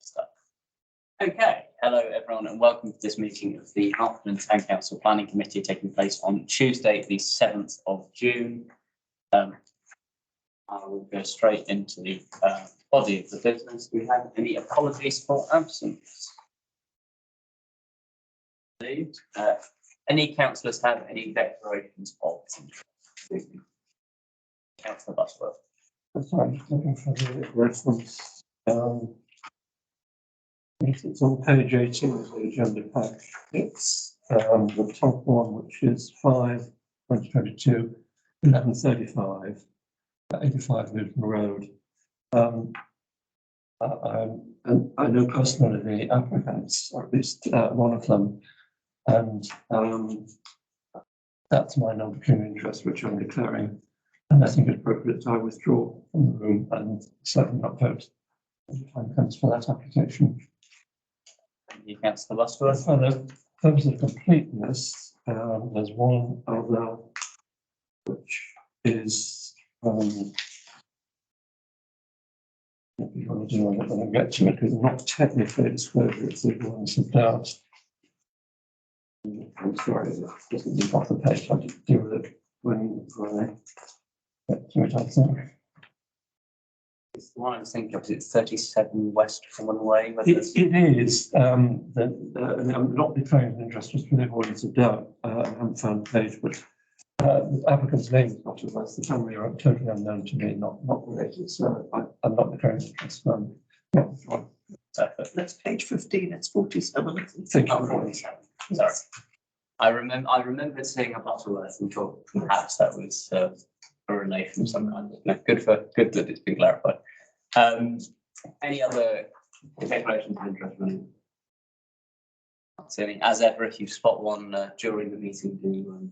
stuff. Okay, hello everyone and welcome to this meeting of the Hartlepool Town Council Planning Committee taking place on Tuesday the 7th of June. I will go straight into the body of the business. Do we have any apologies for absence? Any councillors have any declarations of interest? Councillor Butterworth. Sorry, just looking for the reference. It's on page 18 of the agenda pack. It's the top one, which is 5/2022, 11:35, 85 Newton Road. And I know personally the applicants, or at least one of them, and that's my non-pecuniary interest, which I'm declaring. And I think it's appropriate I withdraw from the room and certainly not vote when the time comes for that application. Thank you, Councillor Butterworth. For the purpose of completeness, there's one other which is if you want to do it, when I get to it, because it's not technically a disclosure, it's the ones of doubt. I'm sorry, it doesn't leave off the page. I'll just deal with it when I get to it, I think. It's the one I was thinking of, it's 37 West Foreman Way. It is. I'm not declaring an interest just for the avoidance of doubt. I haven't found the page, but the applicant's name is not with us. The family are totally unknown to me, not related. So I'm not declaring an interest. That's page 15. It's 47. Thank Oh, you. 47. Sorry. I remember seeing a Butterworth and thought perhaps that was a relation of some kind. No, good that it's been clarified. Any other declarations of interest? Not seeing. As ever, if you spot one during the meeting, do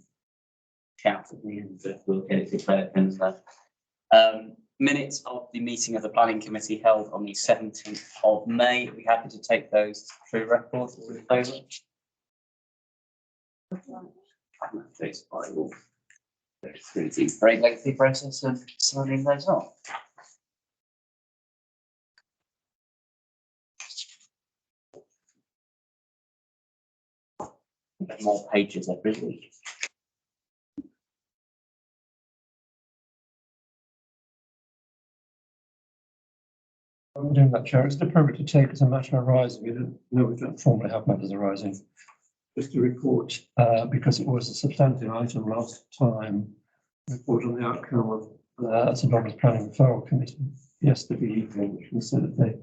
shout at me and we'll get it declared. Minutes of the meeting of the Planning Committee held on the 17th of May. We're happy to take those through record. All in favour? Please, I will go through the very lengthy process of signing those off. More pages every week. I'm doing that, Chair. Is it appropriate to take as a matter arising? We don't formally have matters arising. Just to report, because it was a substantive item last time, report on the outcome of St Albans Planning Referral Committee yesterday evening, which considered the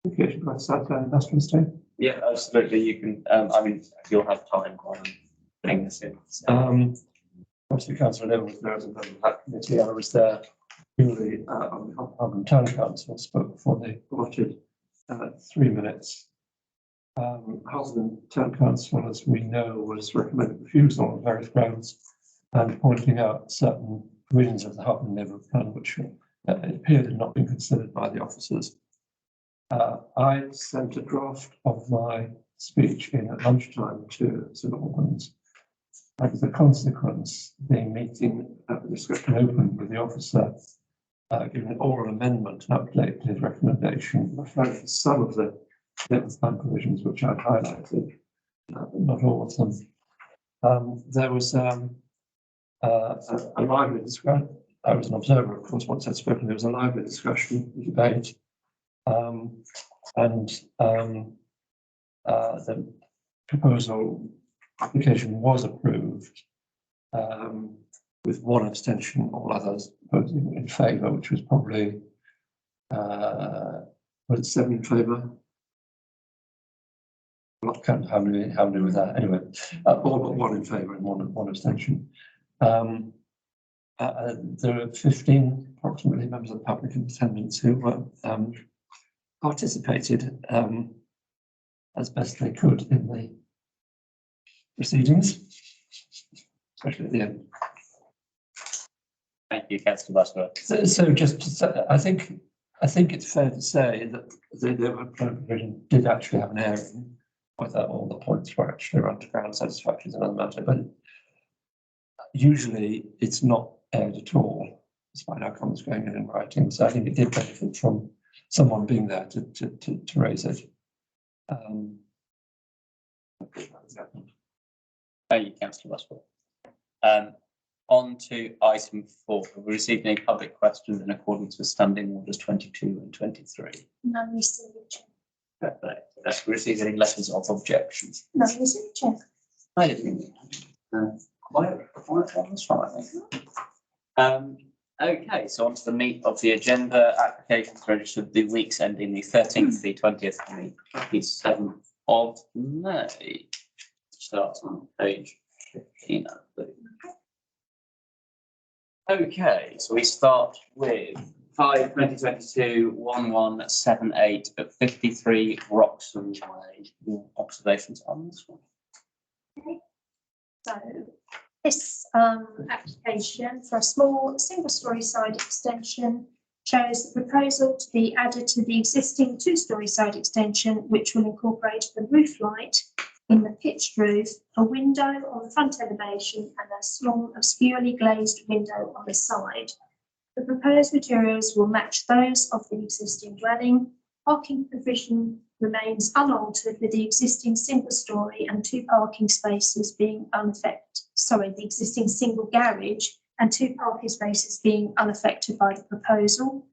application by Southdown Industrial Estate. Yeah, absolutely. You can. I mean, you'll have time on putting this in. So. Obviously, Councillor Neville was there as a member of that committee. I was there purely on behalf of Town Council, spoke for the allotted 3 minutes. Halton Town Council, as we know, was recommended refusal on various grounds and pointing out certain provisions of the Halton Neighbourhood Plan which it appeared had not been considered by the officers. I sent a draft of my speech in at lunchtime to St Albans. As a consequence, the meeting at the discussion opened with the officer giving an oral amendment to update his recommendation, referring to some of the plan provisions which I've highlighted, but not all of them. There was a lively discussion. I was an observer, of course, once I'd spoken. There was a lively discussion, debate, and the proposal application was approved with one abstention, all others voting in favour, which was probably was it 7 in favour? I'm not counting how many was that anyway. All but one in favour and one abstention. There are 15 approximately members of the public in attendance who participated as best they could in the proceedings, especially at the end. Thank you, Councillor Butterworth. So just to say, I think it's fair to say that the provision did actually have an airing. Whether all the points were actually run to ground satisfactory is another matter, but usually it's not aired at all, despite our comments going in writing. So I think it did benefit from someone being there to raise it. Thank you, Councillor Westwood. On to item 4. Have we received any public questions in accordance with standing orders 22 and 23? None received, Chair. Perfect. Have we received any letters of objections? None received, Chair. I didn't. Quite on this one, I think. Okay, so on to the meat of the agenda. Applications registered the weeks ending the 13th, the 20th, and the 27th of May. Starts on page 15, I believe. Okay, so we start with 5/2022/1178 at 53 Roxham Way. Any observations on this one? So this application for a small single-storey side extension shows the proposal to be added to the existing two-storey side extension, which will incorporate the roof light in the pitched roof, a window on the front elevation, and a small obscurely glazed window on the side. The proposed materials will match those of the existing dwelling. Parking provision remains unaltered, with the existing single-storey and 2 parking spaces being unaffected. The existing single garage and 2 parking spaces being unaffected by the proposal.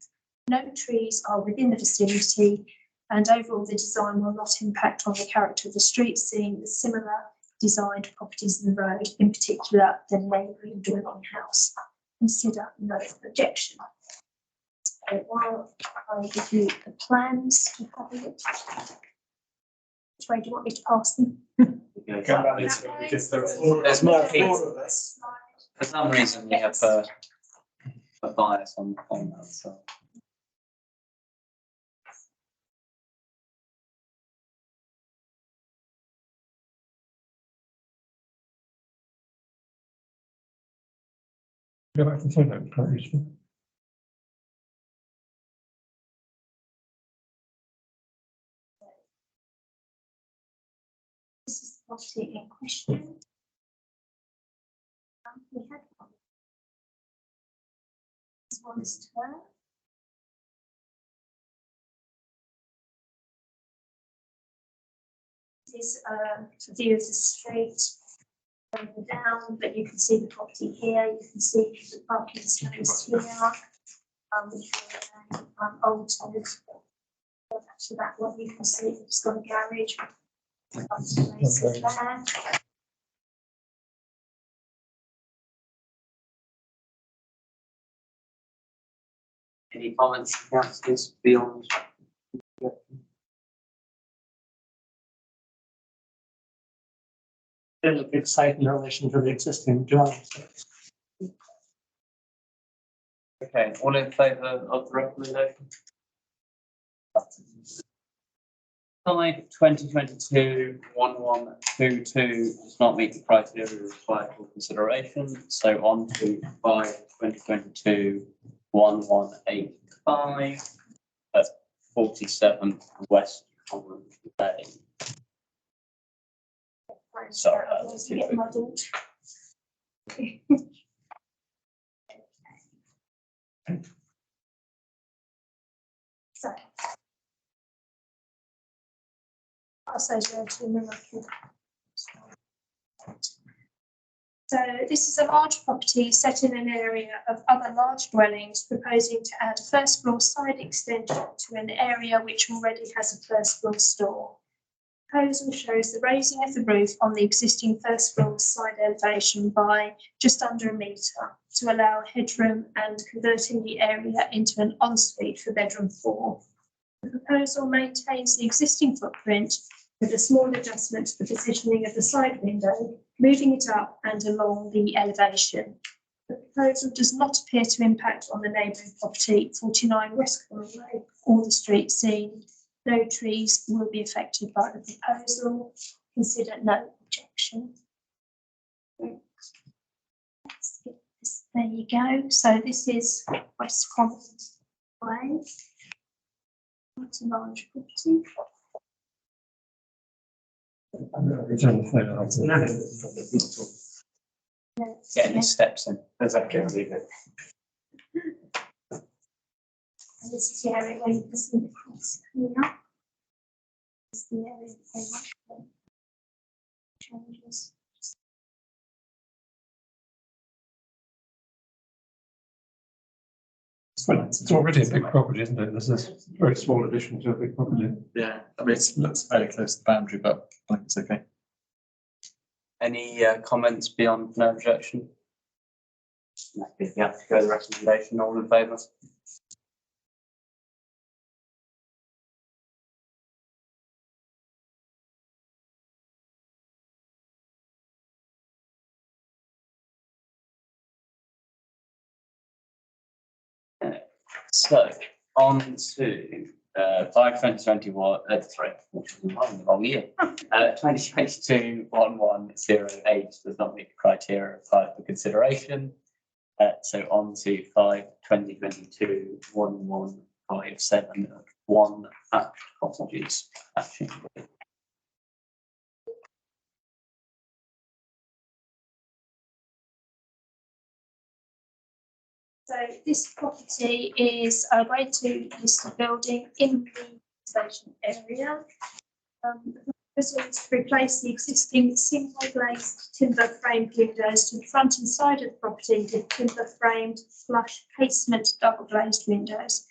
No trees are within the vicinity, and overall the design will not impact on the character of the street, seeing the similar designed properties in the road, in particular the neighbouring dwelling house. Consider no objection. So while I give you the plans to have a look. Which way do you want me to pass them? There's more people. For some reason, we have a bias on that. So. Go back to the photo, it's quite useful. This is the property in question. We had one. This one's turn. This is a view of the street over down, but you can see the property here. You can see the parking space here. Which are altered. Actually, that one you can see it's got a garage. Spaces there. Any comments, councillors, beyond? There's a big site in relation to the existing dwelling. Okay, all in favour of the recommendation? 5/2022/1122 does not meet the criteria required for consideration. So on to 5/2022/1185 at 47 West Common Bay. Sorry, that's Get muddled. So. I'll say to So this is a large property set in an area of other large dwellings, proposing to add a first floor side extension to an area which already has a first floor store. Proposal shows the raising of the roof on the existing first floor side elevation by just under 1 metre to allow headroom and converting the area into an ensuite for bedroom 4. The proposal maintains the existing footprint with a small adjustment to the positioning of the side window, moving it up and along the elevation. The proposal does not appear to impact on the neighbouring property, 49 West Common Way, or the street scene. No trees will be affected by the proposal. Consider no objection. There you go. So this is West Common Way. It's a large property. It's on the photo. Getting his steps in. As I can leave it. And this is the area where you can see the cross coming up. This is the area that they want to changes. It's already a big property, isn't it? This is a very small addition to a big property. Yeah, I mean, it looks fairly close to the boundary, but I think it's okay. Any comments beyond no objection? If you have to go the recommendation, all in favour? So on to 5/2021, sorry, which was the wrong year. 2022-110 does not meet the criteria applied for consideration. So on to 5/2022-1157 thatched cottages. Thatching. So this property is a grade 2 listed building in the station area. The proposal is to replace the existing single glazed timber framed windows to the front and side of the property with timber framed flush casement double glazed windows.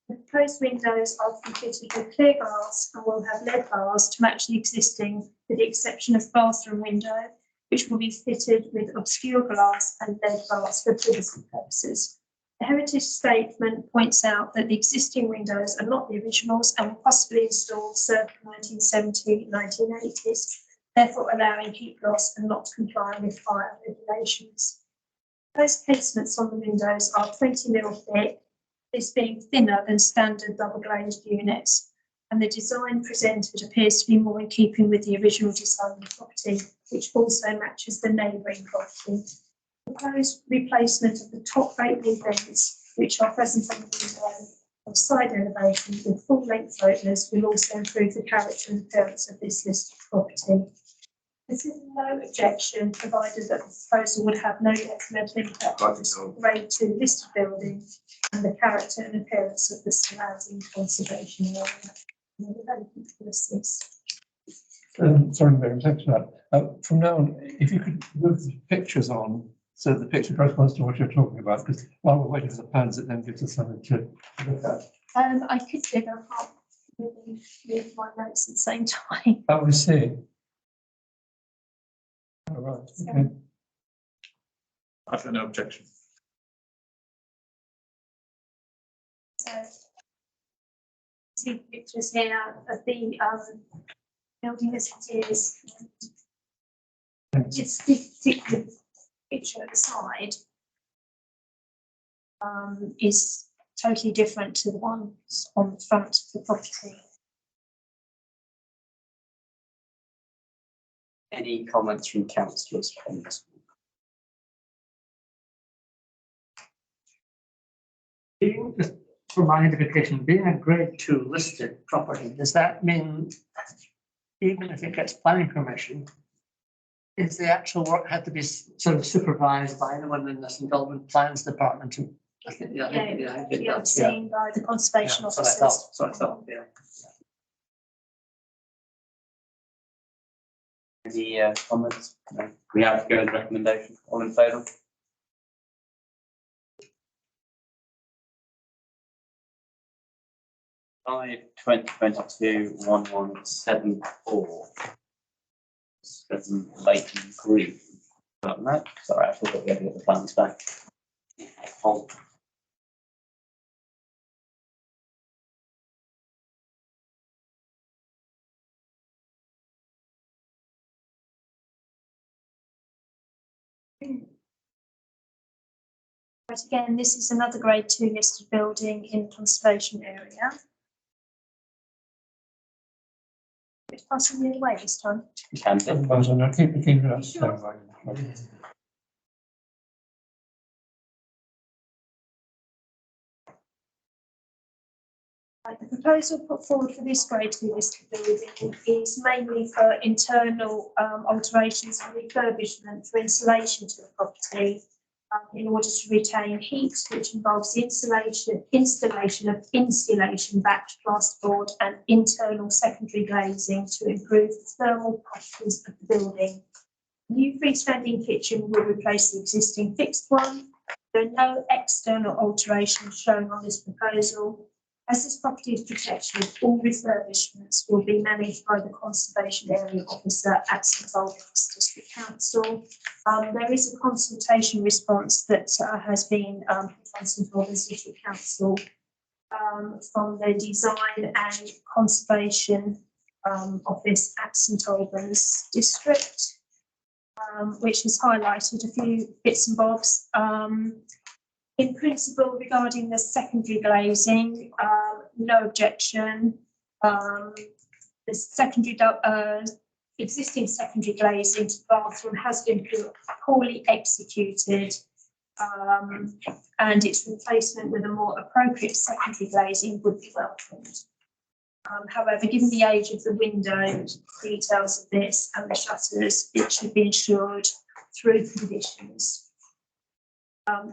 The proposed windows are fitted with clear glass and will have lead bars to match the existing, with the exception of bathroom window, which will be fitted with obscure glass and lead bars for privacy purposes. The heritage statement points out that the existing windows are not the originals and were possibly installed circa 1970, 1980s, therefore allowing heat loss and not complying with fire regulations. Those casements on the windows are 20 mm thick, this being thinner than standard double glazed units, and the design presented appears to be more in keeping with the original design of the property, which also matches the neighbouring property. Proposed replacement of the top opening vents, which are present on the window of side elevation with full length openers, will also improve the character and appearance of this listed property. This is no objection, provided that the proposal would have no detrimental impact on this grade 2 listed building and the character and appearance of the surrounding conservation area. Sorry, Miriam, thanks for that. From now on, if you could move the pictures on, so the picture corresponds to what you're talking about, because while we're waiting for the plans, it then gives us something to look at. I could do that, I can't really read my notes at the same time. Oh, I see. All right, okay. I've got no objection. So, see pictures here of the building as it is. It's this particular picture at the side is totally different to the ones on the front of the property. Any comments from councillors on this? Being, just for my identification, being a grade 2 listed property, does that mean even if it gets planning permission, is the actual work had to be sort of supervised by anyone in the St Albans Plans Department? I think, Be overseen by the conservation that's what I officers. thought, that's what I thought, yeah. Any comments? No. We have to go with the recommendation. All in favour? Five 2022-1174. 7 Leighton Green. No, sorry, I forgot we had to get the plans back. Hold. But again, this is another grade 2 listed building in the conservation area. It's passing the other way this time. You can do. Otherwise, I'm not keep it up. Sure. Right, the proposal put forward for this grade 2 listed building is mainly for internal alterations and refurbishment for insulation to the property. in order to retain heat, which involves the installation of insulation-backed plasterboard and internal secondary glazing to improve the thermal properties of the building. New freestanding kitchen will replace the existing fixed one. There are no external alterations shown on this proposal. As this property is protected, all refurbishments will be managed by the Conservation Area Officer at St Albans District Council. There is a consultation response that has been from St Albans District Council from the Design and Conservation Office at St Albans District, which has highlighted a few bits and bobs. In principle, regarding the secondary glazing, no objection. The secondary, existing secondary glazing to the bathroom has been poorly executed, and its replacement with a more appropriate secondary glazing would be welcomed. However, given the age of the window, details of this and the shutters, it should be ensured through conditions.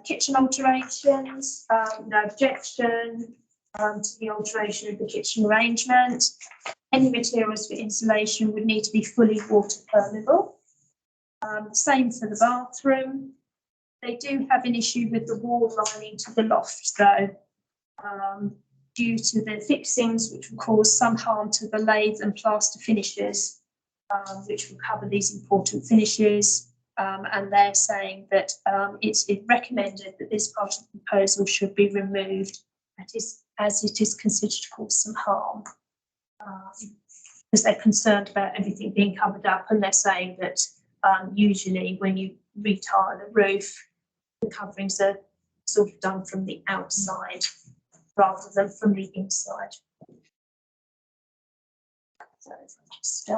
Kitchen alterations, no objection to the alteration of the kitchen arrangement. Any materials for insulation would need to be fully water permeable. Same for the bathroom. They do have an issue with the wall lining to the loft though, due to the fixings, which will cause some harm to the lathe and plaster finishes, which will cover these important finishes. And they're saying that it's recommended that this part of the proposal should be removed, as it is considered to cause some harm, because they're concerned about everything being covered up, and they're saying that usually when you retile a roof, the coverings are sort of done from the outside rather than from the inside. So if I just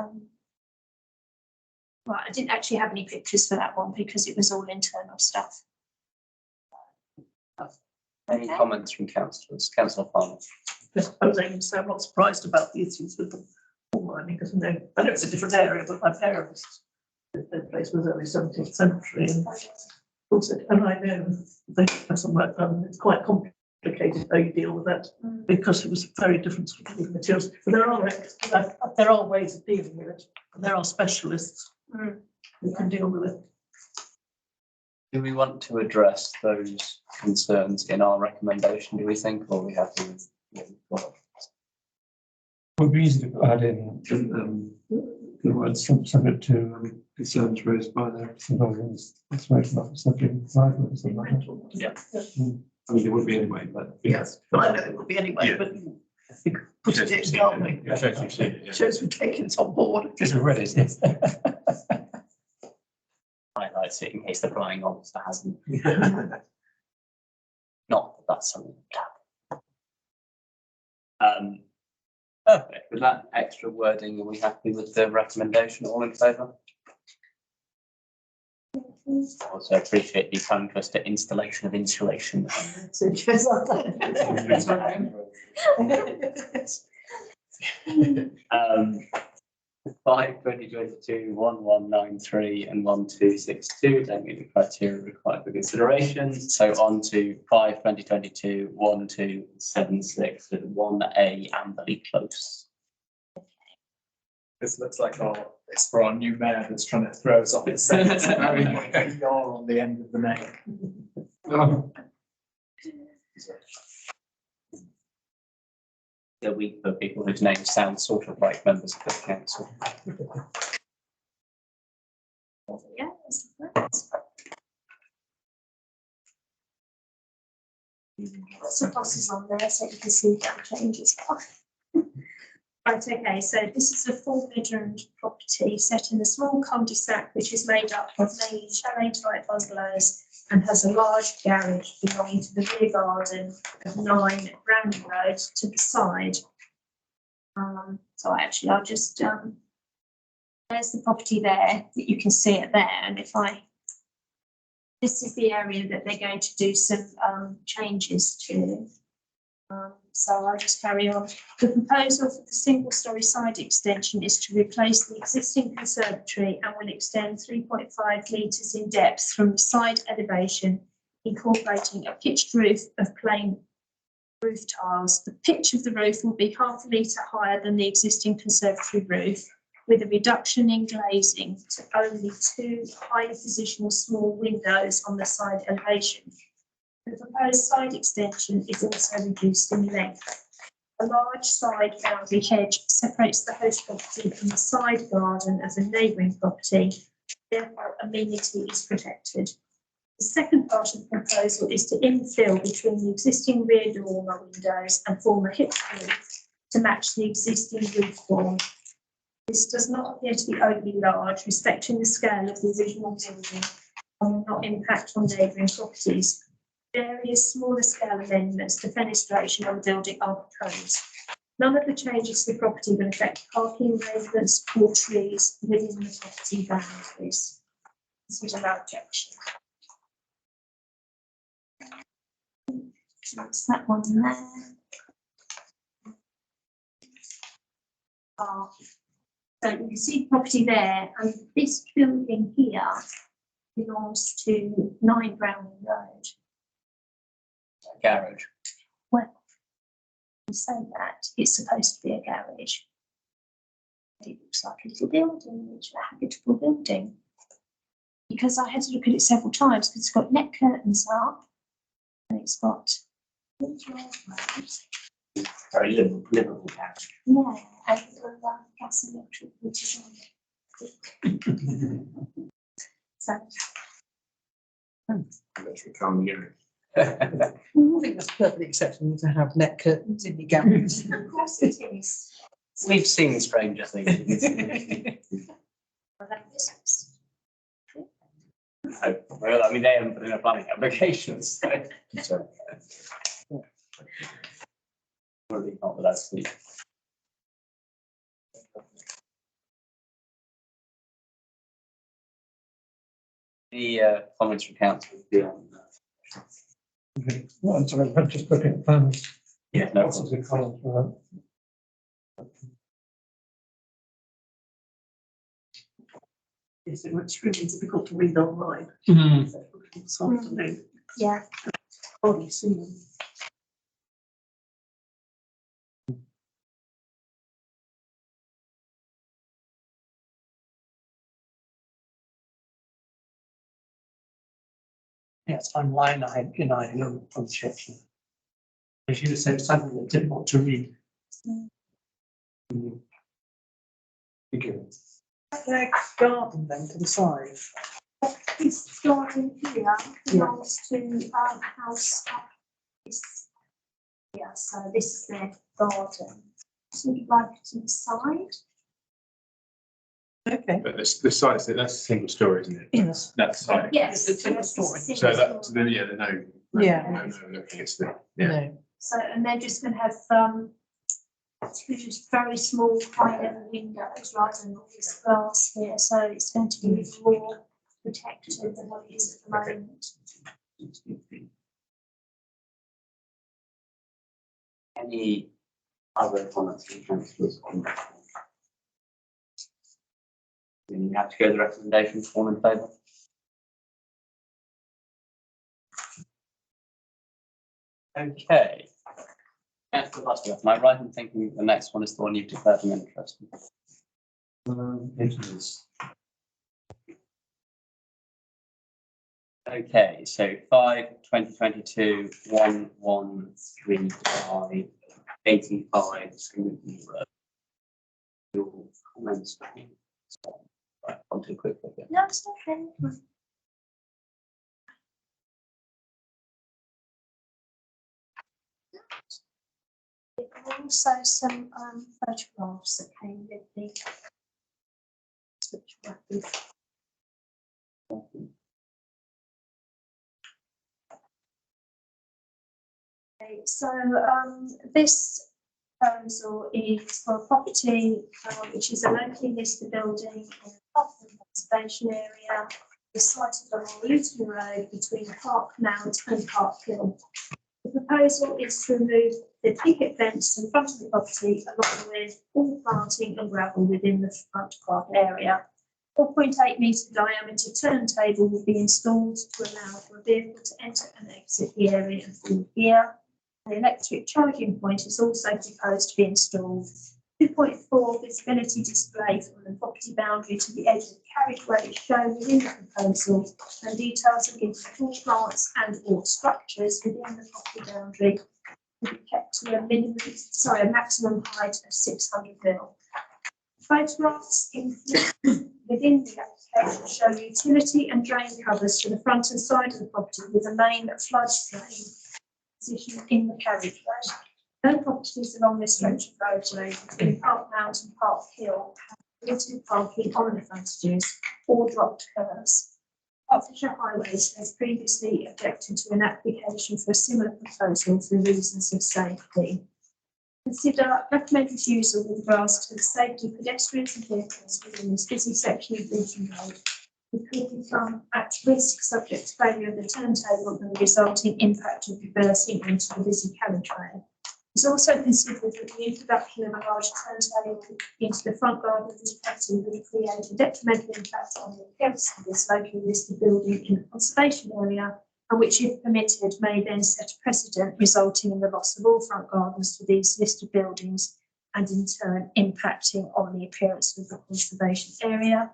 right, I didn't actually have any pictures for that one because it was all internal stuff. Any comments from councillors? Councillor Farmer. Just posing, so I'm not surprised about the issues with the coal mining, because I know it's a different area, but my parents, their place was early 17th century, and also, and I know they have some work done. It's quite complicated how you deal with that because it was very different sort of materials. But there are ways of dealing with it, and there are specialists who can deal with it. Do we want to address those concerns in our recommendation, do we think, or are we happy with what we've got? Would be easy to add in the words subject to concerns raised by the St Albans Conservation Officer being private or something like that. Yeah. I mean, it would be anyway, but Yes, but I know it would be anyway, Yeah. but we could put it in, can't we? Yeah, shows you've seen it, yeah. Shows we've taken it on board. because we read it, yes. Highlights it in case the flying officer hasn't. Not that that's something to happen. Perfect. With that extra wording, are we happy with the recommendation? All in favour? Also appreciate the tongue twister installation of insulation. Um, 5/2022, 1193 and 1262 don't meet the criteria required for consideration. So on to 5/2022, 1276 with 1A Amberley Close. This looks like it's for our new mayor that's trying to throw us off its scent. It's very you're on the end of the name. The week for people whose names sound sort of like members of the council. Yeah, that's that. Lots of buses on there, so you can see that changes. Right, okay, so this is a 4-bedroom property set in a small cul-de-sac which is made up of mainly chalet-type bungalows and has a large garage belonging to the rear garden of 9 Brandon Road to the side. So actually, I'll just, there's the property there, that you can see it there, and if this is the area that they're going to do some changes to. So I'll just carry on. The proposal for the single-storey side extension is to replace the existing conservatory and will extend 3.5 metres in depth from the side elevation incorporating a pitched roof of plain roof tiles. The pitch of the roof will be half a metre higher than the existing conservatory roof, with a reduction in glazing to only 2 highly positional small windows on the side elevation. The proposed side extension is also reduced in length. A large side boundary hedge separates the host property from the side garden of the neighbouring property, therefore amenity is protected. The second part of the proposal is to infill between the existing rear dormer windows and form a hip roof to match the existing roof form. This does not appear to be overly large, respecting the scale of the original building and will not impact on neighbouring properties. Various smaller scale amendments to fenestration on the building are proposed. None of the changes to the property will affect parking arrangements or trees within the property boundaries. This is our objection. That's that one there. So you can see the property there, and this building here belongs to 9 Browning Road. Garage. Well, you say that it's supposed to be a garage. It looks like a little building, it's a habitable building. Because I had to look at it several times, because it's got net curtains up, and it's got. Very livable garage. Yeah, and gas and electric, which is on. So, I think that's perfectly acceptable to have net curtains in your garage. of course it is. We've seen stranger things. Well, that is- Well, I mean, they haven't put in a planning application, so. Really not that that's the. The comments from council beyond that. Okay. Well, I'm sorry, I'm just looking at plans. Yeah, no Lots of the colours for that. Yes, it was extremely difficult to read online. Hmm. This afternoon, Yeah, hardly see them. Yes, online, I know from section. As you said, something that's difficult to read. Next garden then to the side. this garden here belongs to house up this. Yeah, so this is their garden. Sort of like to the side. Okay. But this side, that's a single story, isn't it? Yes. That's the side. Yes. It's a single this is story. single So that, story. yeah, there's no. Yeah. No, it's the, yeah. No. So, and they're just going to have two very small high level windows rather than all this glass here. So it's going to be more protected than what it is at the moment. Any other comments from councillors on that? Then you have to go to the recommendation, all in favour? Okay. Councillor Butterworth, am I right in thinking the next one is the one you've declared an interest in? It is. Okay, so 5/2022, 1135, 85, Swinton Road. Your comments? Right, I'll do a quick look at. No, it's okay. There were also some photographs that came with the which were Okay, so this proposal is for a property which is a locally listed building in a public conservation area. It's sited on Luton Road between Park Mount and Park Hill. The proposal is to remove the picket fence in front of the property along with all planting and gravel within the front park area. 4.8 metre diameter turntable will be installed to allow for a vehicle to enter and exit the area and full gear. An electric charging point is also proposed to be installed. 2.4 visibility display from the property boundary to the edge of the carriageway is shown within the proposal, and details are given for all plants and all structures within the property boundary will be kept to a maximum height of 600 mil. Photographs within the application show utility and drain covers for the front and side of the property with a main floodplain positioned in the carriageway. No properties along this stretch of roadway between Park Mount and Park Hill have limited parking on the frontages or dropped curves. Hertfordshire Highways has previously objected to an application for a similar proposal for reasons of safety. Consider recommended refusal with regards to the safety of pedestrians and vehicles within this busy section of Luton Road, which could become at risk subject to failure of the turntable and the resulting impact of reversing into the busy carriageway. It's also considered that the introduction of a large turntable into the front garden of this property would create a detrimental impact on the appearance of this locally listed building in the conservation area, and which, if permitted, may then set a precedent resulting in the loss of all front gardens for these listed buildings and in turn impacting on the appearance of the conservation area.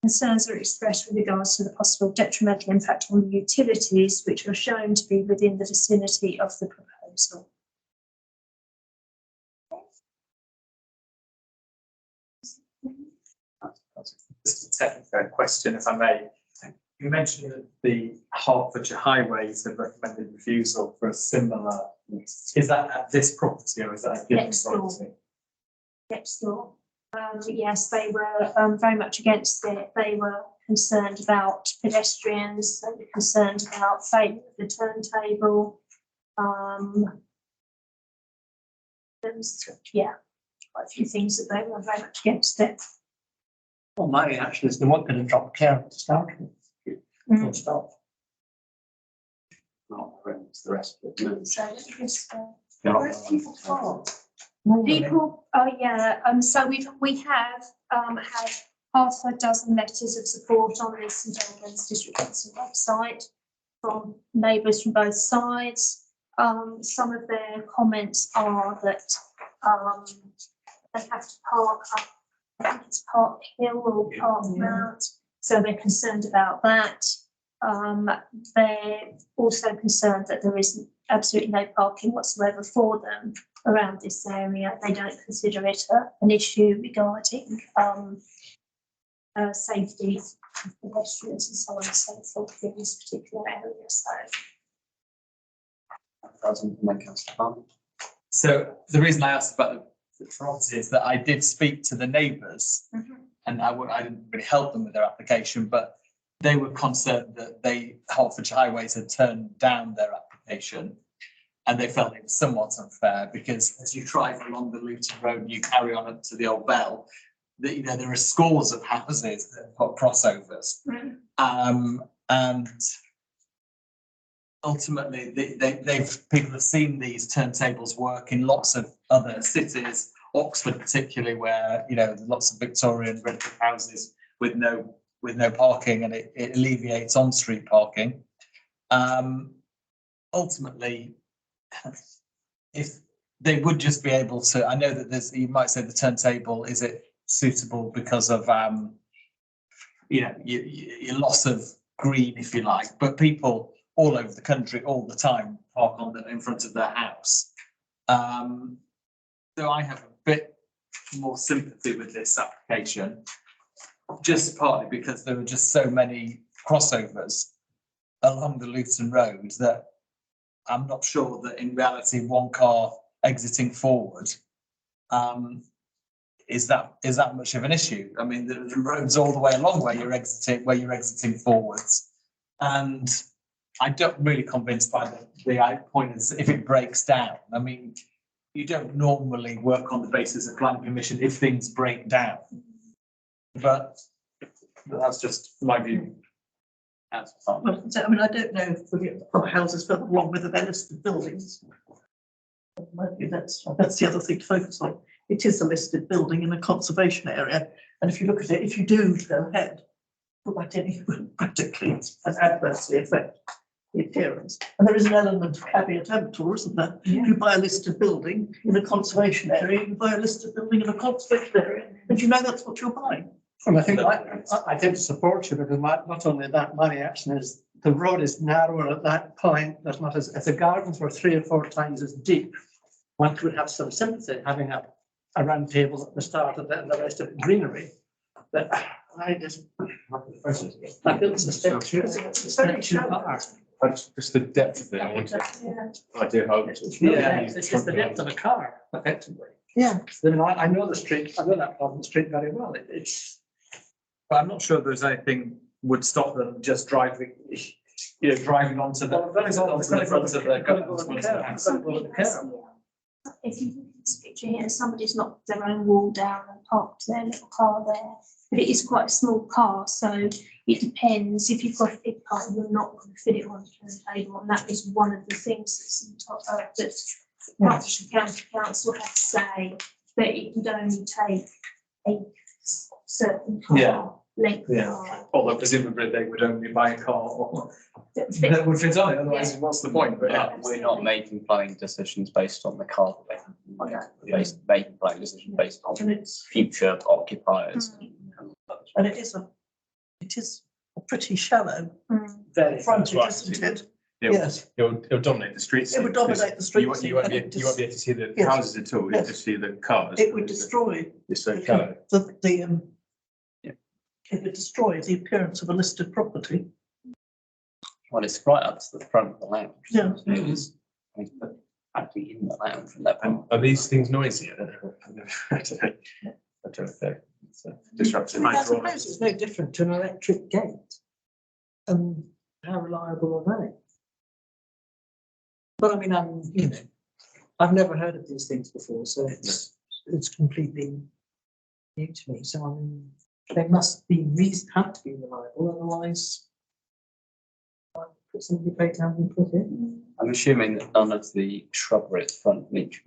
Concerns are expressed with regards to the possible detrimental impact on the utilities, which are shown to be within the vicinity of the proposal. Just a technical question, if I may. You mentioned that the Hertfordshire Highways have recommended refusal for a similar, is that at this property or is that a different Next door. property? Next door. Yes, they were very much against it. They were concerned about pedestrians, they were concerned about failure of the turntable. There was, quite a few things that they were very much against it. Well, my reaction is they weren't going to drop care to start with. Full stop. Not the rest of it. So let me just, Where's people park? people, so we have had half a dozen letters of support on this St Albans District Council website from neighbours from both sides. Some of their comments are that they have to park up, I think it's Park Hill or Park Mount, so they're concerned about that. They're also concerned that there is absolutely no parking whatsoever for them around this area. They don't consider it an issue regarding safety of pedestrians and so on and so forth in this particular area. So the reason I asked about the property is that I did speak to the neighbours and I didn't really help them with their application, but they were concerned that Hertfordshire Highways had turned down their application and they felt it was somewhat unfair because as you drive along the Luton Road and you carry on up to the Old Bell, there are scores of houses that have got crossovers. And ultimately, people have seen these turntables work in lots of other cities, Oxford particularly, where there's lots of Victorian rented houses with no parking, and it alleviates on-street parking. Ultimately, if they would just be able to, I know that you might say the turntable, is it suitable because of your loss of green, if you like, but people all over the country all the time park in front of their house. So I have a bit more sympathy with this application, just partly because there are just so many crossovers along the Luton Road that I'm not sure that in reality one car exiting forward is that much of an issue. I mean, the road's all the way along where you're exiting forwards, and I don't really convinced by the point is if it breaks down. I mean, you don't normally work on the basis of planning permission if things break down, but that's just my view. Well, I mean, I don't know if we get the houses further along with the listed buildings. Maybe that's the other thing to focus on. It is a listed building in a conservation area. And if you look at it, if you do go ahead, put that in, it will practically adversely affect the appearance. And there is an element of caveat emptor, isn't there? If you buy a listed building in a conservation area, you buy a listed building in a conservation area, and you know that's what you're buying. And I think I tend to support you because not only that, my reaction is the road is narrower at that point. There's not as, if the gardens were 3 or 4 times as deep, one could have some sympathy having a round table at the start of it and the rest of it greenery. But I just, I feel it's a step too, it's a step too far. Just the depth of it, I want I do hope. Yeah, it's just the depth of a car, effectively. Yeah. I mean, I know the street, I know that part of the street very well. It's, But I'm not sure there's anything would stop them just driving, driving onto the, onto the front of their gardens. If you look at this picture here, somebody's knocked their own wall down and parked their little car there. But it is quite a small car, so it depends. If you've got a big car, you're not going to fit it on the table, and that is one of the things that's in top that Hertfordshire County Council had to say, that it would only take a certain Yeah. car length. Yeah. car Although presumably they would only buy a car that fit. that would fit on it, otherwise what's the point? But yeah. We're not making planning decisions based on the car that they have. We're making planning decisions based on And it's, future occupiers. and it is a pretty shallow very. frontage, right. isn't it? It'll, Yes, it'll dominate the streets. it would dominate the streets. You won't be able to see the Yes. houses at all, you'll Yes. just see the cars. It would destroy It's so shallow. Yeah. It would destroy the appearance of a listed property. Well, it's right up to the front of the lounge. Yeah. It is, I mean, but actually in the lounge from that point. Are these things noisy? I don't know. I don't know. I don't know. It's disruptive. I suppose it's no different to an electric gate. How reliable are they? But I mean, I've never heard of these things before, so it's completely new to me. So I mean, they must be have to be reliable, otherwise put somebody break down and put it. I'm assuming that none of the shrubbery at the front meets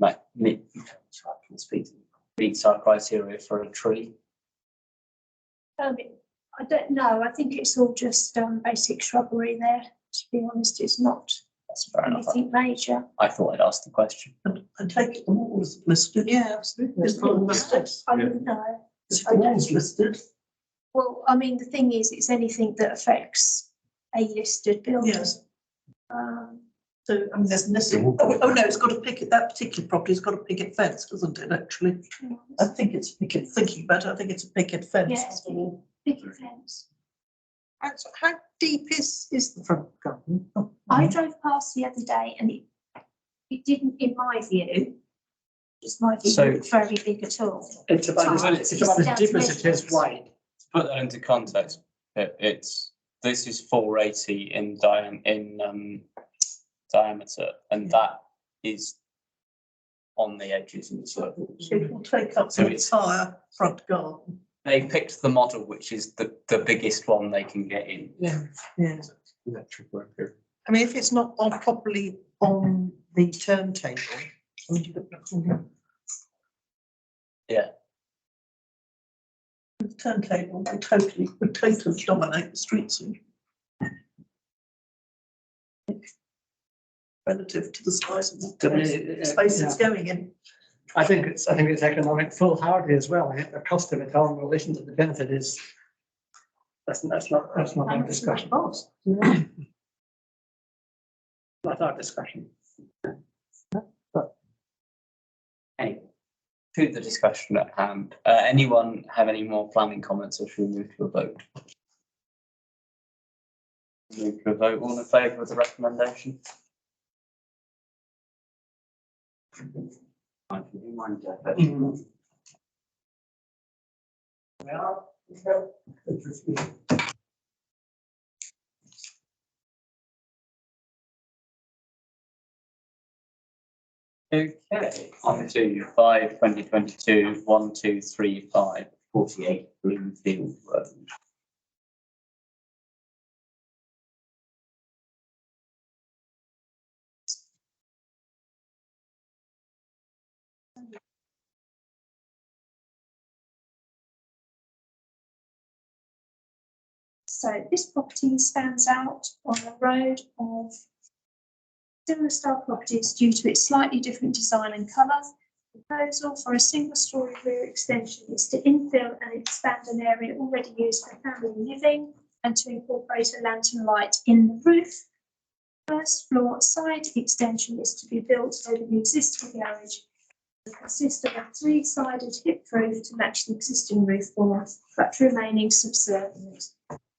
our criteria for a tree. I don't know. I think it's all just basic shrubbery there. To be honest, it's not That's fair enough. anything major. I thought I'd ask the question. And I take it the wall is listed. Yeah, absolutely. Is the wall listed? I wouldn't know. Is the wall's listed? Well, I mean, the thing is, it's anything that affects a listed building. Yes. Um, So, I mean, there's this, oh no, it's got a picket, that particular property's got a picket fence, doesn't it, actually? I think it's picket, thinking about it, I think it's a picket fence. Yes. picket fence. So how deep is the front garden? I drove past the other day and it didn't, in my view, just my view, So- look very big at all. It's about It's as deep as it is wide. To put that into context, this is 480 in diameter, and that is on the edges of the circle. It will take up So the it's- entire front garden. They picked the model which is the biggest one they can get in. Yeah, yeah. Electric work here. I mean, if it's not on properly on the turntable, I mean, you could- Yeah, The turntable would totally dominate the street scene. Relative to the size of the space it's going in. I think it's economic foolhardy as well. I think the cost of it all in relation to the benefit is, that's not our discussion. Not our discussion. anyway, to the discussion at hand. Anyone have any more planning comments, or should we move to a vote? Move to a vote, all in favour of the recommendation? I can do mine, Jeff. Okay, on to 5/2022/1235 48 Bloomfield Road. So this property stands out on a road of similar style properties due to its slightly different design and colour. The proposal for a single-storey rear extension is to infill and expand an area already used for family living and to incorporate a lantern light in the roof. First floor side extension is to be built over the existing garage. It consists of a three-sided hip roof to match the existing roof form, but remaining subservient.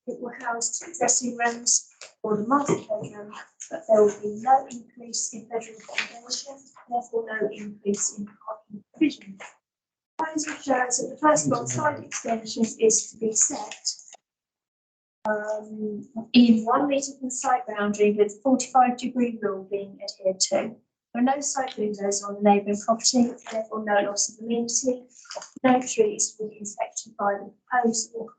It will house 2 dressing rooms or the master bedroom, but there will be no increase in bedroom accommodation, therefore no increase in parking provision. Proposal shows that the first floor side extension is to be set in 1 metre from the site boundary with 45-degree rule being adhered to. There are no side windows on the neighbouring property, therefore no loss of amenity. No trees will be affected by the proposal.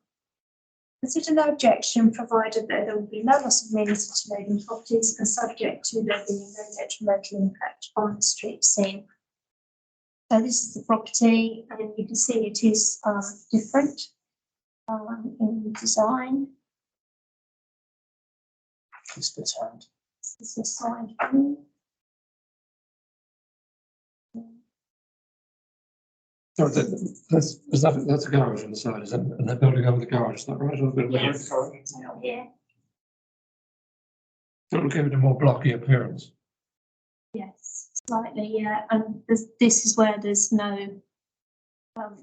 Consider no objection provided that there will be no loss of amenity to neighbouring properties and subject to there being no detrimental impact on the street scene. So this is the property, and you can see it is different in design. Just the sound. This is the side view. So that's a garage on the side, is it? And they're building over the garage, is that right? Or building over the Yes. garage? Yeah. So it'll give it a more blocky appearance. Yes, slightly, yeah, and this is where there's no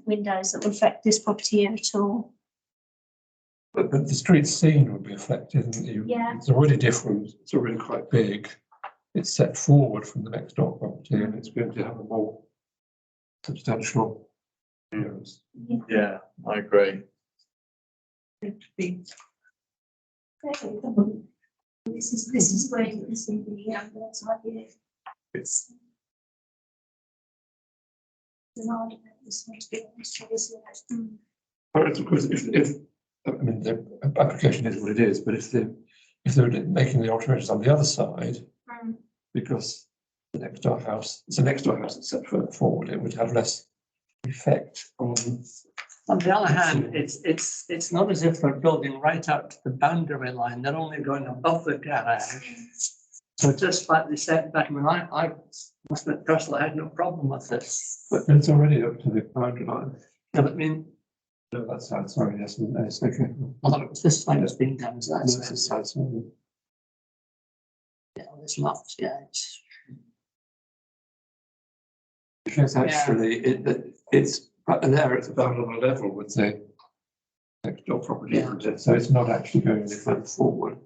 windows that will affect this property at all. But the street scene would be affected, and Yeah. it's already different, it's already quite big. It's set forward from the next door property and it's going to have a more substantial appearance. Yeah, I agree. This is where you can see the outside view. It's An argument, this one to be honest, Whereas, of course, if I mean, the application is what it is, but if they're making the alterations on the other side, because the next door house, it's a next door house that's set further forward, it would have less effect on. On the other hand, it's not as if they're building right up to the boundary line, they're only going above the garage. So just slightly set back, I mean, I must admit personally, I had no problem with this. But it's already up to the boundary line. No, but I mean, No, that side, sorry, yes, it's okay. I thought it was this side that's being done, so No, that's, it's this side, sorry. yeah, it's not, yeah, it's. Because actually, it's right there, it's about on a level with the next door property, isn't it? So it's not actually going any further forward.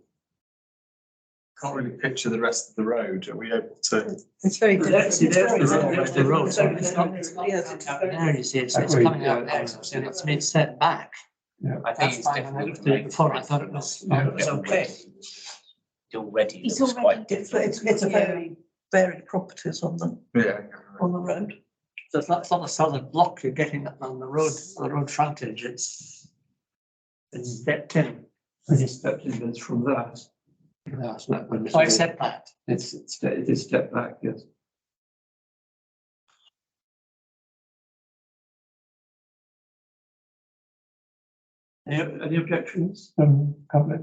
can't really picture the rest of the road. Are we able to? It's very There's different. The road, so it's not, Yes, it's very- there you see, it's Agreed, coming out yeah. there, so it's made set back. I think That's it's fine, when I difficult. looked at it before, I thought it was, Yeah. it was okay. It already It's looks already quite But different. it's a very varied properties on the Yeah. road. So it's not a solid block you're getting on the road frontage, it's stepped in. And you stepped in, it's from that. Yeah. It's not when Oh, I said that. it is step back, yes. Any objections from public?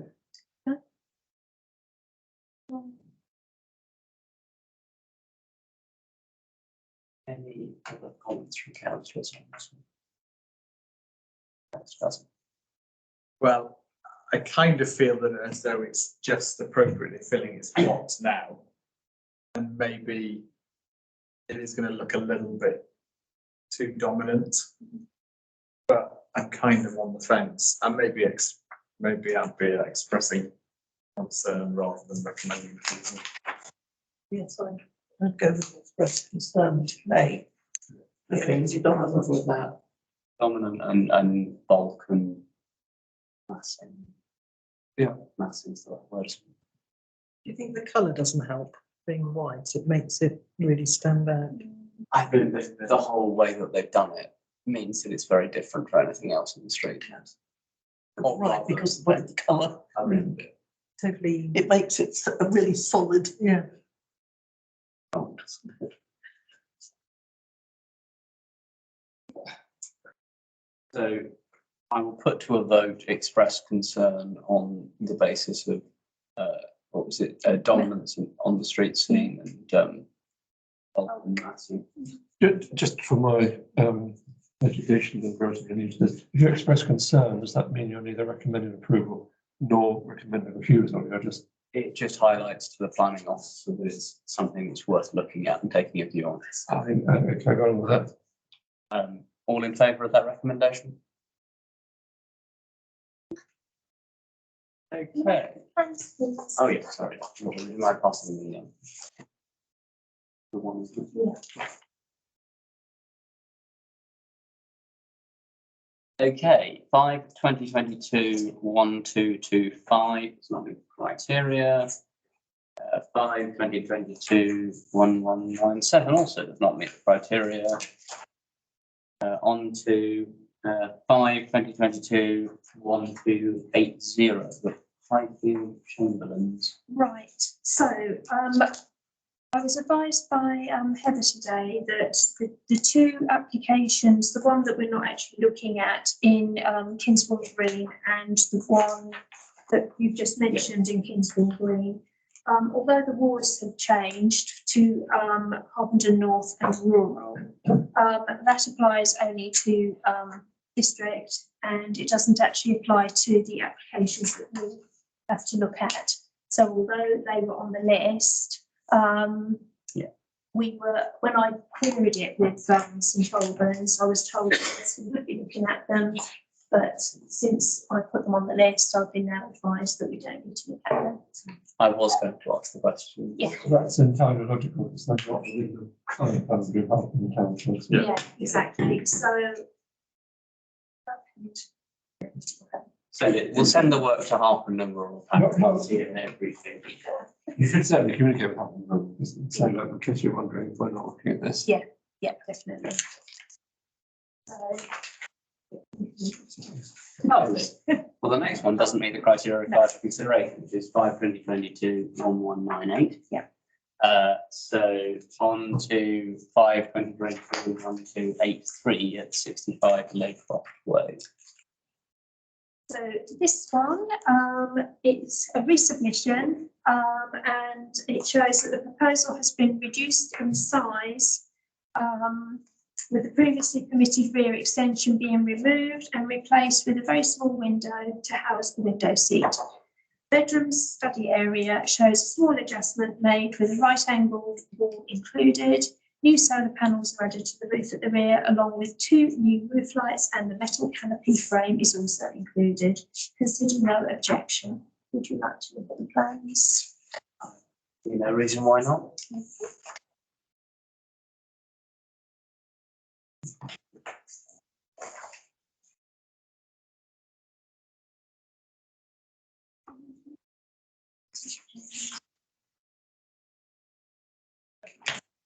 Any other comments from councillors on this one? That's doesn't. Well, I kind of feel that as though it's just appropriately filling its plot now. And maybe it is going to look a little bit too dominant. But I'm kind of on the fence, and maybe I'll be expressing concern rather than recommending. Yes, I'd go with express concern today. Okay, you don't have with that. Dominant and bulk and massing. Yeah. Massing's the right word. Do you think the colour doesn't help being white? It makes it really stand out. I think the whole way that they've done it means that it's very different from anything else in the street. All right, because of the way the colour, Totally. it makes it a really solid. Yeah. So I will put to a vote express concern on the basis of, what was it, dominance on the street scene and massive. Just for my education and growth of news, if you express concern, does that mean you're neither recommending approval nor recommending refusal? You're just It just highlights to the planning officer that it's something that's worth looking at and taking a view on. okay, go on with that. All in favour of that recommendation? Okay. Thanks, please. Oh, yeah, sorry. Am I passing the one? Okay, 5/2022/1225 is not the criteria. 5/2022/1197 also does not meet the criteria. On to 5/2022/1280, the Highfield Chamberlains. Right, so I was advised by Heather today that the two applications, the one that we're not actually looking at in Kingsbourne Green and the one that you've just mentioned in Kingsbourne Green, although the wards have changed to Harpenden North and Rural, that applies only to district, and it doesn't actually apply to the applications that we have to look at. So although they were on the list, we were, when I queried it with St Albans, I was told that we would be looking at them, but since I put them on the list, I've been now advised that we don't need to look at them. I was going to ask the question. Yeah. That's entirely logical, because they've got the legal planning plans to help in the town. Yeah, exactly. So. So we'll send the work to Harpenden Rural. See it and everything. You should certainly communicate with them, say, look, in case you're wondering, we're not looking at this. Yeah, definitely. Oh, well, the next one doesn't meet the criteria required for consideration, which is 5/2022/1198. Yeah. So on to 5/2022/1283 at 65 Laycroft Way. So this one, it's a resubmission, and it shows that the proposal has been reduced in size, with the previously permitted rear extension being removed and replaced with a very small window to house the window seat. Bedroom study area shows a small adjustment made with a right angled wall included. New solar panels are added to the roof at the rear, along with 2 new roof lights, and the metal canopy frame is also included. Consider no objection. Would you like to look at the plans? No reason why not.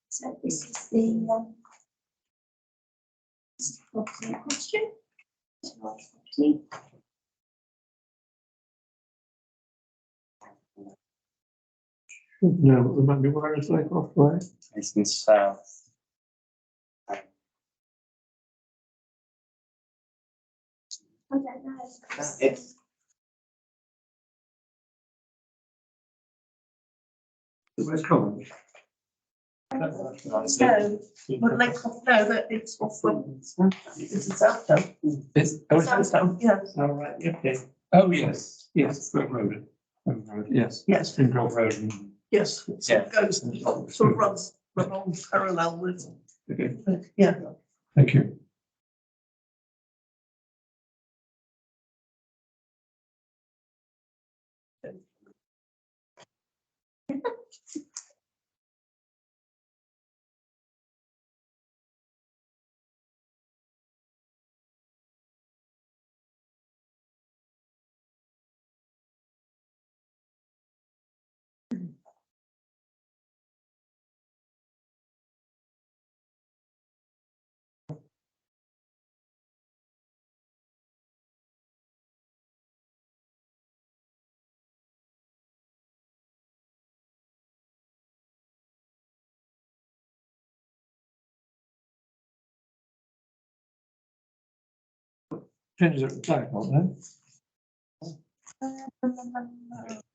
So this is the property in question. Property. No, remember where it's like off way? It's in south. I don't know. It's Where's Colin? No, but like, no, that it's off from, it's in Southdown. It's, Southdown, yes, all right, okay. Oh, yes, yes, Brook Road. Brook Road, yes. yes, In Brook Road. and- yes, so it goes, sort of runs along parallel with, Okay, yeah. thank you. changes at the back, aren't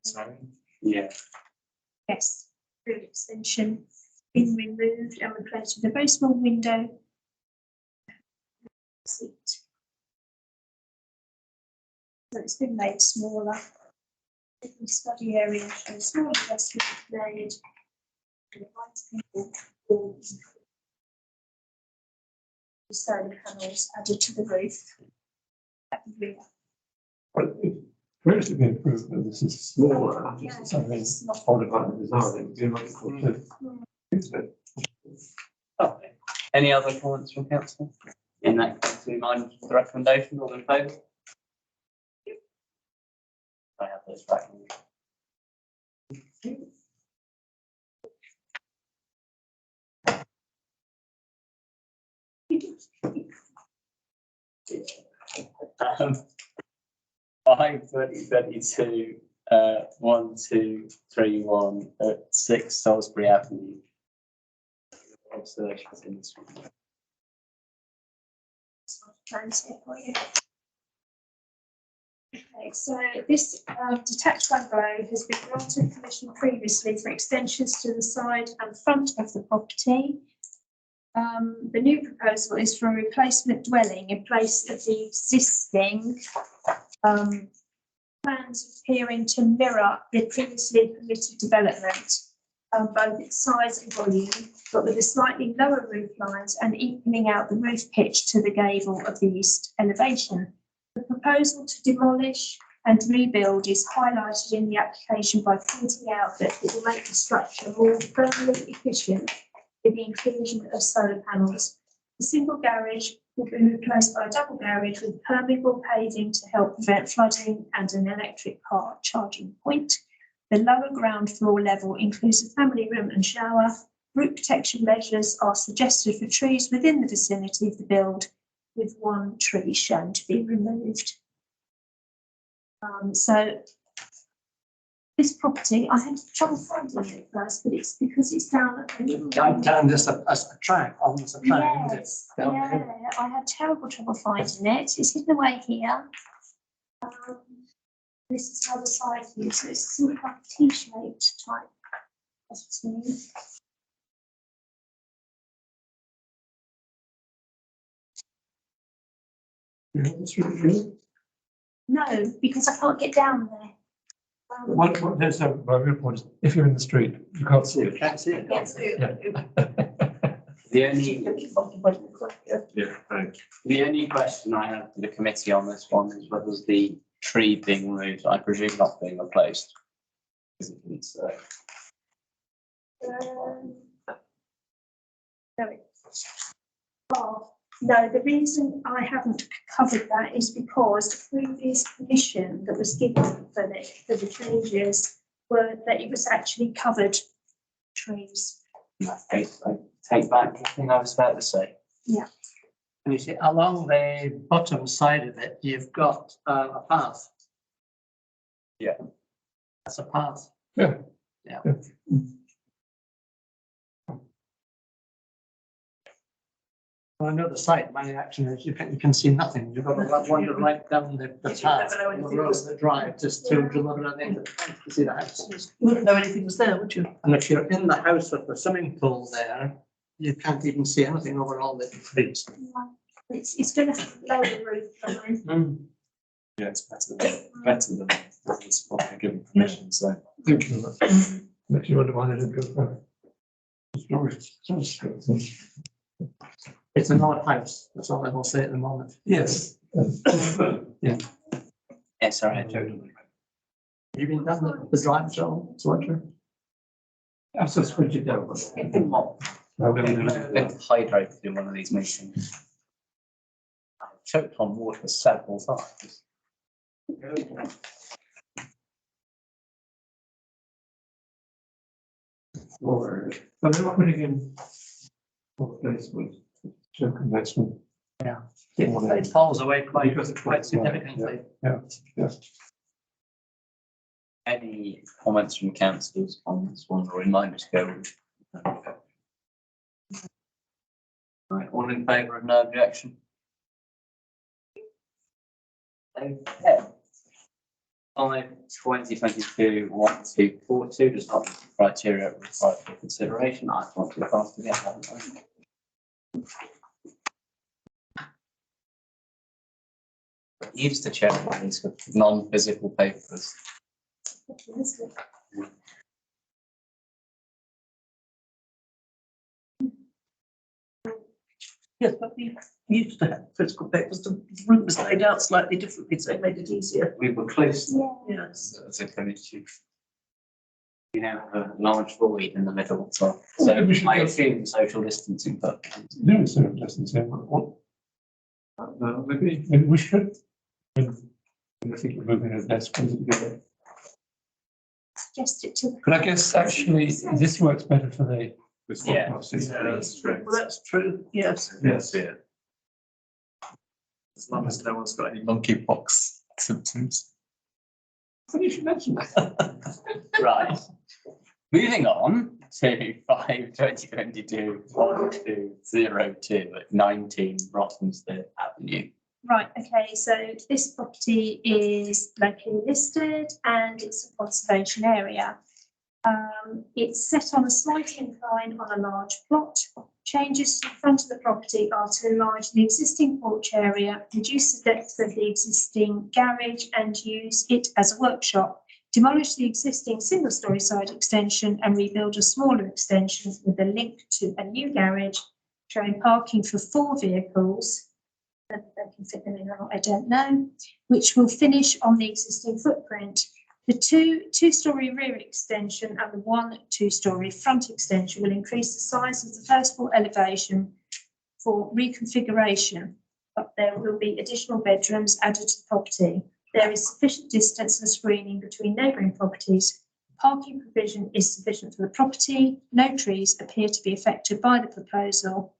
Sorry. Yeah. Yes, roof extension been removed and replaced with a very small window. Seat. So it's been made smaller. Different study area shows small investment made. And it invites people for the solar panels added to the roof. At the rear. it? Greatly been improved, but this is smaller. Yeah, Something it's not- older by the design. It would be much more to use it. Okay. Any other comments from council? In that case, we mind the recommendation, all in favour? I have those back. Um, 5/2022, 1231 at 6 Salisbury Avenue. Observations in this one. Plans here for you. Okay, so this detached bungalow has been granted permission previously for extensions to the side and front of the property. The new proposal is for a replacement dwelling in place of the existing plans appearing to mirror the previously permitted development, both its size and volume, but with a slightly lower roof lines and equaling out the roof pitch to the gable of the east elevation. The proposal to demolish and rebuild is highlighted in the application by pointing out that it will make the structure more thermally efficient with the inclusion of solar panels. The single garage will be replaced by a double garage with permeable paving to help prevent flooding and an electric car charging point. The lower ground floor level includes a family room and shower. Root protection measures are suggested for trees within the vicinity of the build, with one tree shown to be removed. So this property, I had trouble finding it at first, but it's because it's down at the little. Down just a track, almost a track, isn't it? Yes, Down the hill. yeah, I had terrible trouble finding it. It's hidden away here. This is how the side view, so it's sort of like a T-shaped type. That's what I mean. Yeah, that's really good. No, because I can't get down there. What, there's a, my real point is, if you're in the street, you can't see it. Can't see it. Yes. The only, Yeah, thanks. the only question I have for the committee on this one is whether the tree being removed, I presume not being replaced. Because it didn't say. No, the reason I haven't covered that is because the previous permission that was given for the changes were that it was actually covered trees. In that case, I take back everything I was about to say. And you see, along the bottom side of it, you've got a path. Yeah. That's a path. Yeah. Yeah. Yeah. On another side, my reaction is you can see nothing. You've got to wander right down the Yes, you path, never know the anything road, was- the drive, just to deliver at the end of the fence to see the house. You wouldn't know anything was there, would you? And if you're in the house with the swimming pool there, you can't even see anything over all the trees. It's going to have a lower roof line. Yeah, it's better than this one given permission, so. Thank you. Makes you wonder why they didn't go for it. It's an odd house, that's all I will say at the moment. Yes. Yeah. Yeah, sorry, I told you. Have you been down the drive, Joel? Sweater? I'm so switched down. It's been what? I've I've been been- hydrated in one of these meetings. I've choked on water several times. Or, but they're not putting in. Replacement, took investment. Yeah. Didn't want It to. falls away quite Because it quite falls away, significantly. Yeah. Any comments from councillors on this one, or reminder to go? Right, all in favour of no objection? Okay. 5/2022/1242 does not meet the criteria required for consideration. I want to look after the other. Used to check these with non-physical papers. Yes, but we used to have physical papers, the room was laid out slightly differently, so it made it easier. We were close Yes. as a committee. You now have a large void in the middle, so Maybe we should I go- assume social distancing, but There is some distancing, but what? Maybe we should. I think we're moving as best together. Suggest it to the. But I guess actually this works better for the. Yeah. That's true. Well, that's true, yes. Yes, yeah. As long as no one's got any monkeypox symptoms. Funny you should mention that. right. Moving on to 5/2022/1202 at 19 Rothamsted Avenue. Right, okay, so this property is locally listed and it's a conservation area. It's set on a slight incline on a large plot. Changes to the front of the property are to enlarge the existing porch area, reduce the depth of the existing garage and use it as a workshop, demolish the existing single-storey side extension and rebuild a smaller extension with a link to a new garage, showing parking for 4 vehicles. Whether they can fit them in or not, I don't know, which will finish on the existing footprint. The two-storey rear extension and the 1 2-storey front extension will increase the size of the first floor elevation for reconfiguration, but there will be additional bedrooms added to the property. There is sufficient distance and screening between neighbouring properties. Parking provision is sufficient for the property. No trees appear to be affected by the proposal.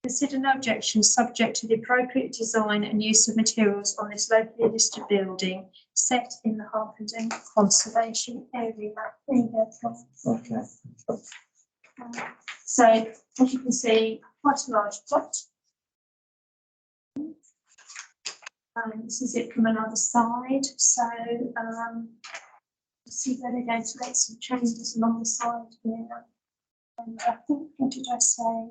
Consider no objections subject to the appropriate design and use of materials on this locally listed building set in the Harpenden Conservation Area. There you go. Okay. So as you can see, quite a large plot. This is it from another side. So see where they're going to make some changes along the side here. And I think, what did I say?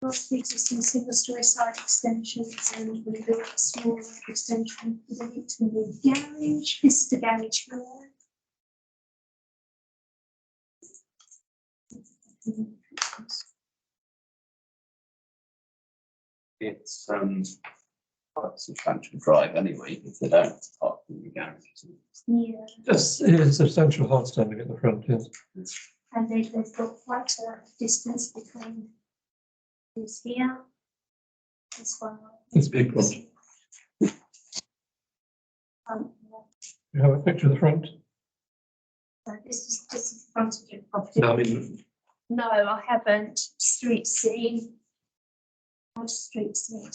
The existing single-storey side extensions and we built a small extension with a link to the new garage. This is the garage here. It's quite a substantial drive anyway, if they don't park in the garage. Yeah, Just a substantial hard standing at the front, yes. and they've got quite a distance between this here. This one. It's a big one. You have a picture of the front? So this is the front of your property. No, I mean, No, I haven't. Street scene. What's street scene?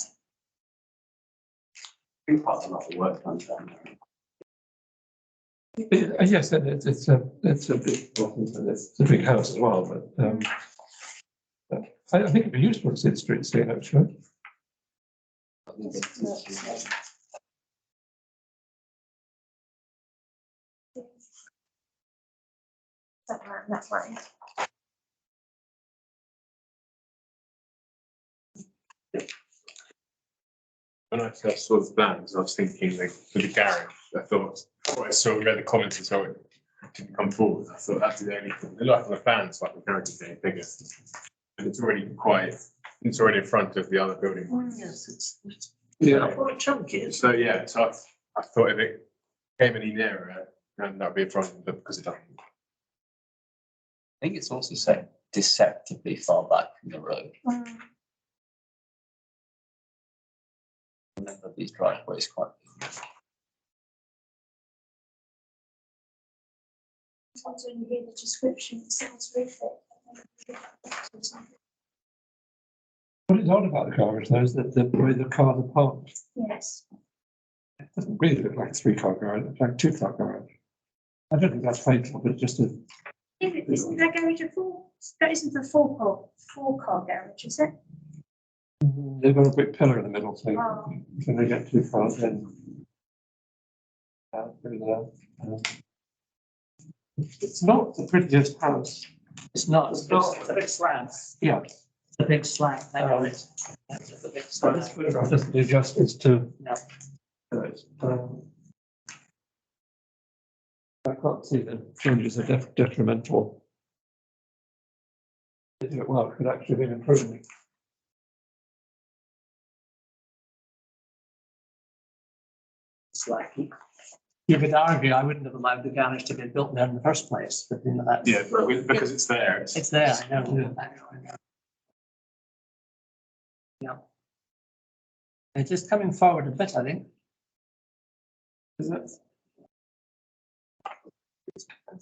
Been quite a lot of work done down there. yes, it's a big house as well, but I think it'd be useful to see the street scene actually. That way. When I first saw the plans, I was thinking like for the garage, I thought, oh, I saw, read the comments and saw it didn't come forward. I thought that's the only thing. Like on the plans, like the garage is getting bigger. And it's already in front of the other building. Yes, it's Yeah. quite chunky. So yeah, so I thought if it came any nearer, then that'd be a problem, but because it doesn't. I think it's also set deceptively far back from the road. Remember these driveways quite. Sometimes when you hear the description, it sounds really thick. What is odd about the garage though is that the way the cars are parked, Yes. it doesn't really look like a 3-car garage, it looks like a 2-car garage. I don't think that's fatal, but it's just a, Isn't that garage a four? That isn't a four-car garage, is it? They've got a brick pillar in the middle, so Oh. when they get too far, then. Through there. It's not the prettiest house. It's not, It's not. it's a big slab, Yeah. the big slab, I know it. That's a big So this slab. photograph doesn't do justice to. No. it. I can't see the changes are detrimental. They do it well, it could actually be an improvement. It's like, you could argue I wouldn't have allowed the garage to be built there in the first place, but you know, that's. Yeah, because it's there. It's there, I know. Yeah. I know. Yeah. It is coming forward a bit, I think. Is that?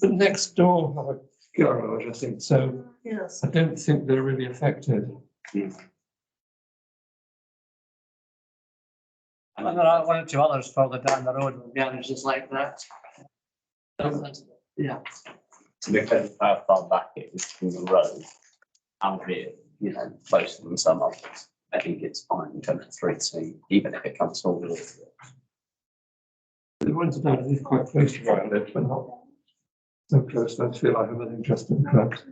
The next door have a garage, I think, so Yes. I don't think they're really affected. And there are one or two others further down the road with garages like that. Yeah, To look at how far back it is from the road, albeit, you know, closer than some others. I think it's fine in terms of 3C, even if it comes forward. The ones that are quite close to where I live, but not so close, I feel I have an interest in that.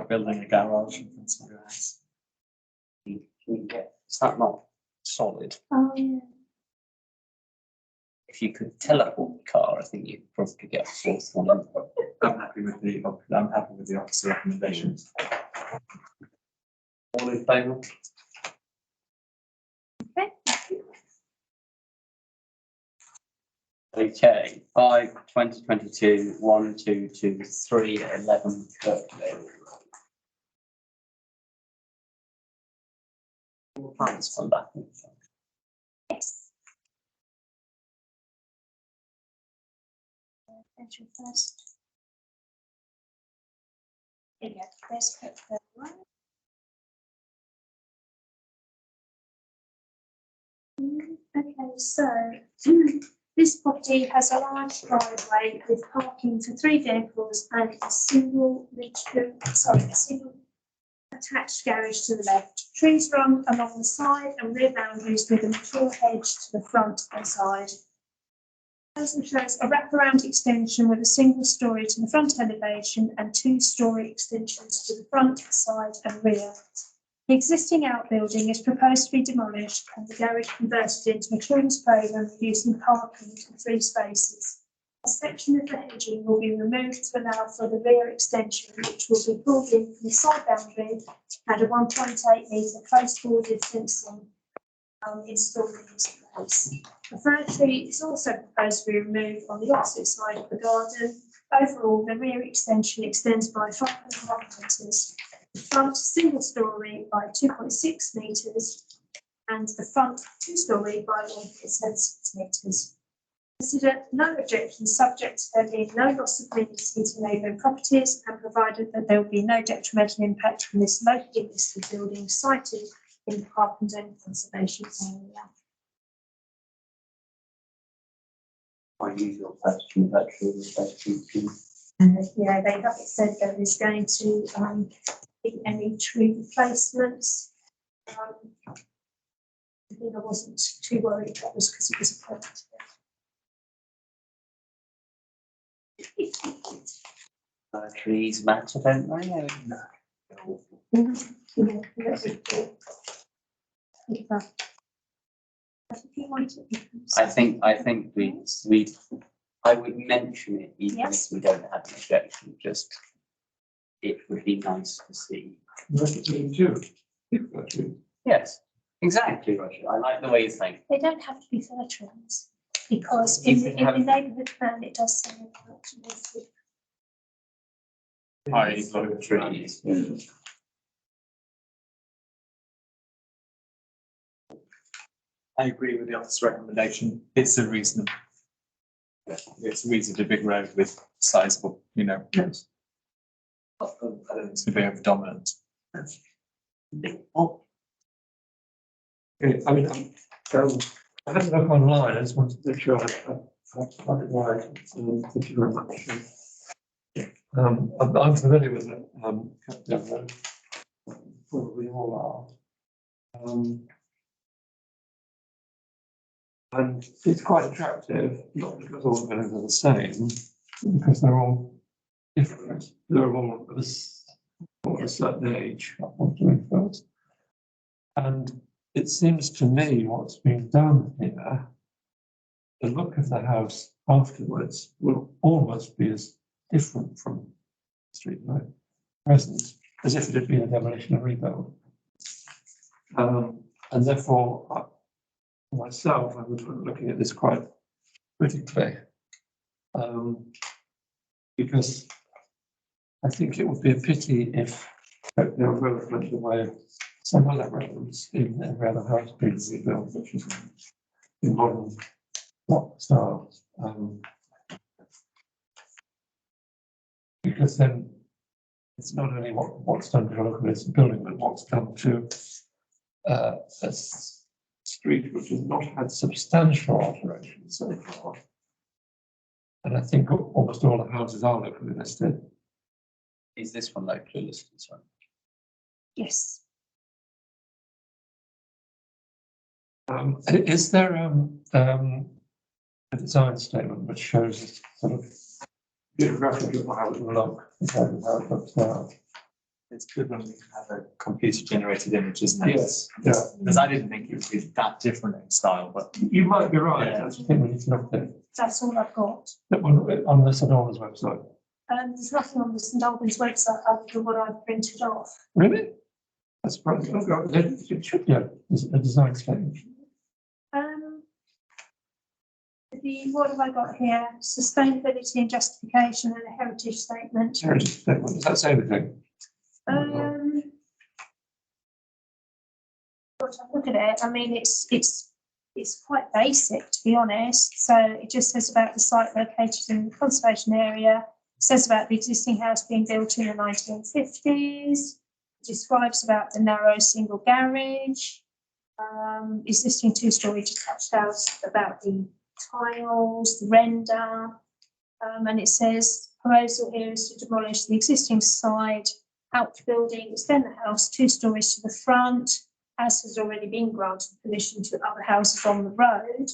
Building a garage and things like that. Is that not solid? Oh, yeah. If you could teleport the car, I think you could probably get a fourth one. I'm happy with the officer recommendations. All in favour? Okay. Okay, 5/2022, 1, 2, 2, 3, 11, Kirkdale. Plans come back. Yes. Enter first. Here we go, there's Kirkdale one. Okay, so this property has a large driveway with parking for 3 vehicles and a single attached garage to the left. Trees run along the side and rear boundaries with a mature hedge to the front and side. Proposal shows a wraparound extension with a single story to the front elevation and 2-story extensions to the front, side and rear. The existing outbuilding is proposed to be demolished and the garage converted into a children's playground using parking to 3 spaces. A section of the hedging will be removed to allow for the rear extension, which will be pulled in from the side boundary and a 1.8 metre close boarded fencing installed in this place. A fir tree is also proposed to be removed on the opposite side of the garden. Overall, the rear extension extends by 5.5 metres. The front single story by 2.6 metres and the front 2-story by 1.76 metres. Consider no objections subject to there being no loss of amenity to neighbouring properties and provided that there will be no detrimental impact from this locally listed building cited in the Park and Zone Conservation Area. My usual question, actually, Yeah, they haven't said there is going to be any tree replacements. I think I wasn't too worried that was because it was a project. Trees matter, don't they? I think I would mention it even if Yes. we don't have an objection, just it would be nice to see. Yes, exactly, Roger. I like the way you think. They don't have to be fir trees because You in could the have- neighbourhood plan, it does say about High low trees. I agree with the officer's recommendation. It's a reasonable. It's a reasonably big road with sizable, you know. Yes. I don't think it's gonna be over dominant. Okay, I mean, I had a look online, I just wanted to make sure I got it right. Thank you very much. I'm familiar with it. probably all are. And it's quite attractive, not because all the buildings are the same, but because they're all different. They're all of a certain age, up onto influence. And it seems to me what's being done here, the look of the house afterwards will almost be as different from street light present as if it had been a demolition and rebuild. And therefore, myself, I was looking at this quite critically, because I think it would be a pity if there were movement away some other rooms in every other house being rebuilt, which is in modern block style. Because then it's not only what's done to a local building, but what's done to a street which has not had substantial alterations so far. And I think almost all the houses are locally listed. Is this one locally listed? Sorry. Yes. Is there a design statement which shows sort of geographically how it will look, how it looks now? It's good when we have a computer generated image, isn't it? Yes, yeah. Because I didn't think it would be that different in style, but You might be right. Yeah. I think we need to look at it. That's all I've got. That one on the St Albans website. There's nothing on the St Albans website other than what I've printed off. Really? That's probably, it should, yeah, there's a design statement. What have I got here? Sustainability and justification and a heritage statement. Heritage statement, does that say anything? Got to look at it. I mean, it's quite basic, to be honest. So it just says about the site located in the conservation area. It says about the existing house being built in the 1950s. It describes about the narrow single garage. Existing two-storey detached house, about the tiles, the render, and it says proposal here is to demolish the existing side outbuilding, extend the house 2 stories to the front, as has already been granted permission to other houses on the road,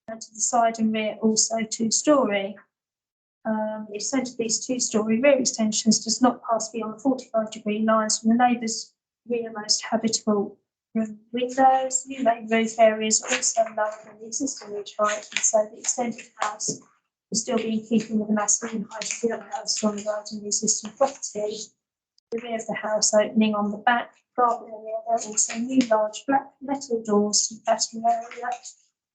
and to the side and rear also 2-storey. The extent of these 2-storey rear extensions does not pass beyond the 45-degree lines from the neighbour's rearmost habitable room windows. New main roof areas are also lower than the existing ridge height, and so the extended house will still be in keeping with the massing height of the other houses on the road in the existing property. The rear of the house opening on the back garden area, there are also new large black metal doors to the patio area,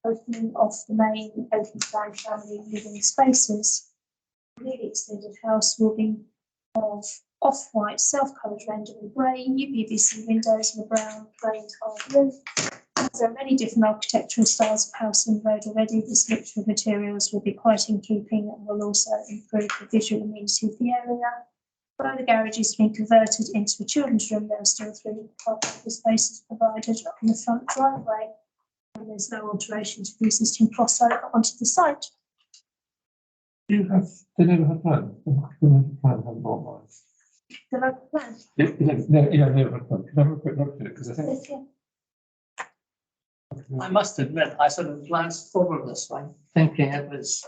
opening off the main open plan family living spaces. The newly extended house will be of off-white self-coloured render with grey UPVC windows and a brown grey tiled roof. There are many different architectural styles of house in the road already. This mixture of materials will be quite in keeping and will also improve the visual amenity of the area. Although the garage is being converted into a children's room, there are still 3 parking spaces provided on the front driveway, and there's no alteration to the existing crossover onto the site. Do you have the neighbourhood plan? The neighbourhood plan hasn't brought mine. The local plan. Yeah, neighbourhood plan. Can I have a quick look at it? Because I think. I must admit, I sort of glanced over this one, thinking it was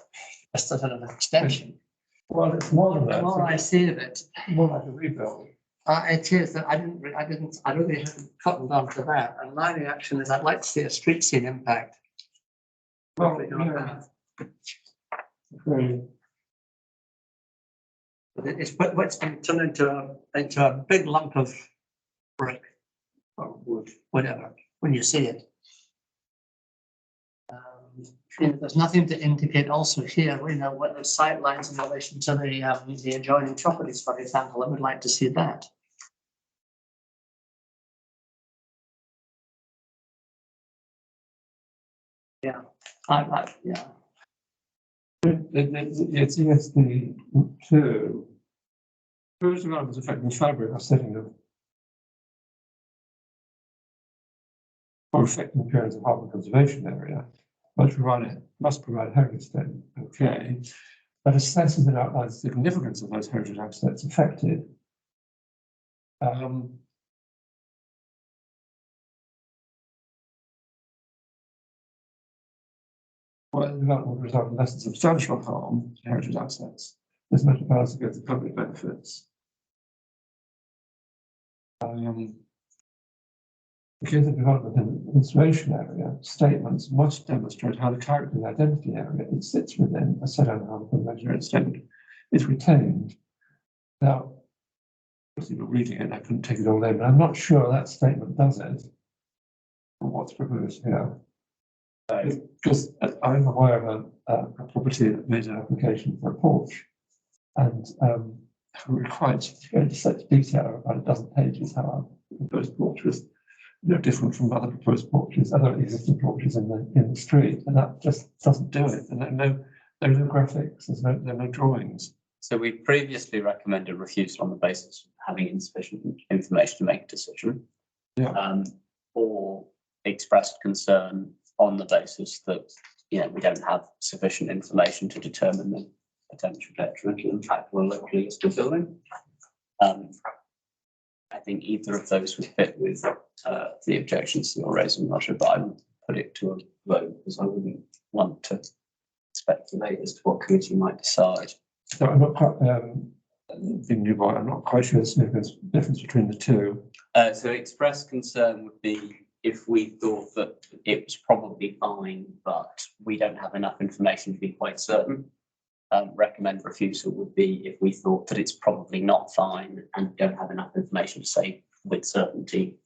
just a sort of extension. Well, it's more than The that. more I see of it, More like a rebuild. it is that I really haven't cottoned on to that. And my reaction is I'd like to see a street scene impact. Well, Probably not yeah. that. Very. But it's been turned into a big lump of brick or wood, whatever, when you see it. There's nothing to indicate also here, what the sight lines in relation to the adjoining properties, for example. I would like to see that. Yeah, yeah. It's ESD 2. Who's the one that's affecting the fabric or setting of or affecting the appearance of Harbour Conservation Area, must provide heritage statement. Okay. But a census that outlines the significance of those heritage assets affected. Where the development will result in less than substantial harm to heritage assets, this measure balances against the public benefits. Because of development in the conservation area, statements must demonstrate how the character and identity area it sits within a set out how the measure extended is retained. Now, obviously, we're reading it, I couldn't take it all in, but I'm not sure that statement does it. Or what's proposed here. Because I'm aware of a property that made an application for a porch, and we're required to go into such detail about a dozen pages how our proposed porch was no different from other proposed porches, other existing porches in the street, and that just doesn't do it. And there are no graphics, there are no drawings. So we previously recommended refusal on the basis of having insufficient information to make a decision. Yeah. Or expressed concern on the basis that, you know, we don't have sufficient information to determine the potential detrimental impact of a locally listed building. I think either of those would fit with the objections that you're raising, Roger, but I would put it to a vote because I wouldn't want to speculate as to what committee might decide. So I'm not quite, I'm not quite sure the significance difference between the two. So express concern would be if we thought that it was probably fine, but we don't have enough information to be quite certain. Recommend refusal would be if we thought that it's probably not fine and don't have enough information to say with certainty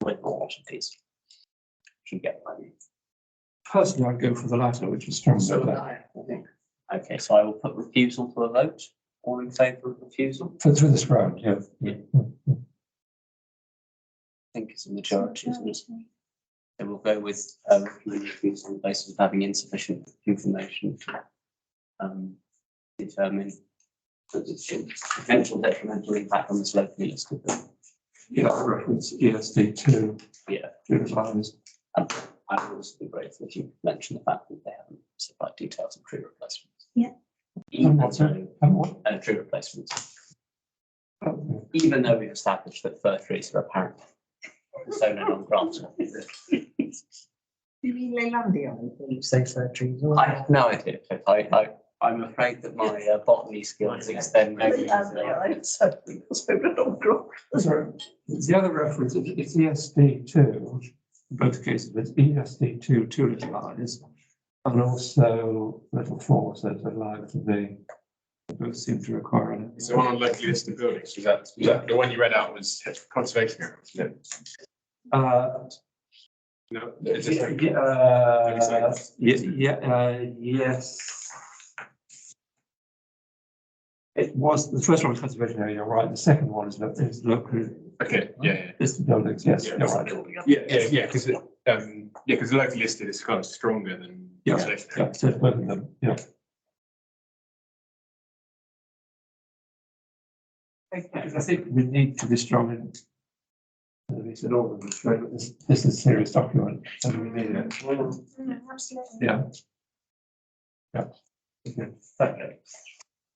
with more quantities. You get what I mean. Personally, I'd go for the latter, which is stronger. So would I think. Okay, so I will put refusal to a vote. All in favour of refusal? For this round, yeah. Yeah. I think it's a majority, isn't it? So we'll go with refusal on the basis of having insufficient information to determine the potential detrimental impact on this locally listed building. Yeah, I reference ESD2. Yeah. To the lines. I would also be grateful if you mentioned the fact that they haven't supplied details of tree replacements. Yeah. Even what, sorry? though, tree replacements. Oh, Even though we've established that fir trees are apparent. Persona non grata. You mean Leylandia when you say fir trees? or- I have no idea, Cliff. I'm afraid that my botany skills extend no further. sorry. The other reference, it's ESD2, in both cases, it's ESD2, two little lines, and also little 4 says a line to the, they both seem to require an. So one on locally listed buildings, was that the one you read out was conservation area, wasn't it? No, it's just like- Yes. It was, the first one was conservation area, you're right, the second one is local Okay, yeah, listed buildings, yes, Yeah. you're right. because because the locally listed is kind of stronger than Yeah, conservation yeah, area. so both of them, yeah. I think we need to be strong in. We said all of them, this is a serious document, and we need it. Absolutely. Yeah. Yeah. Okay. Okay.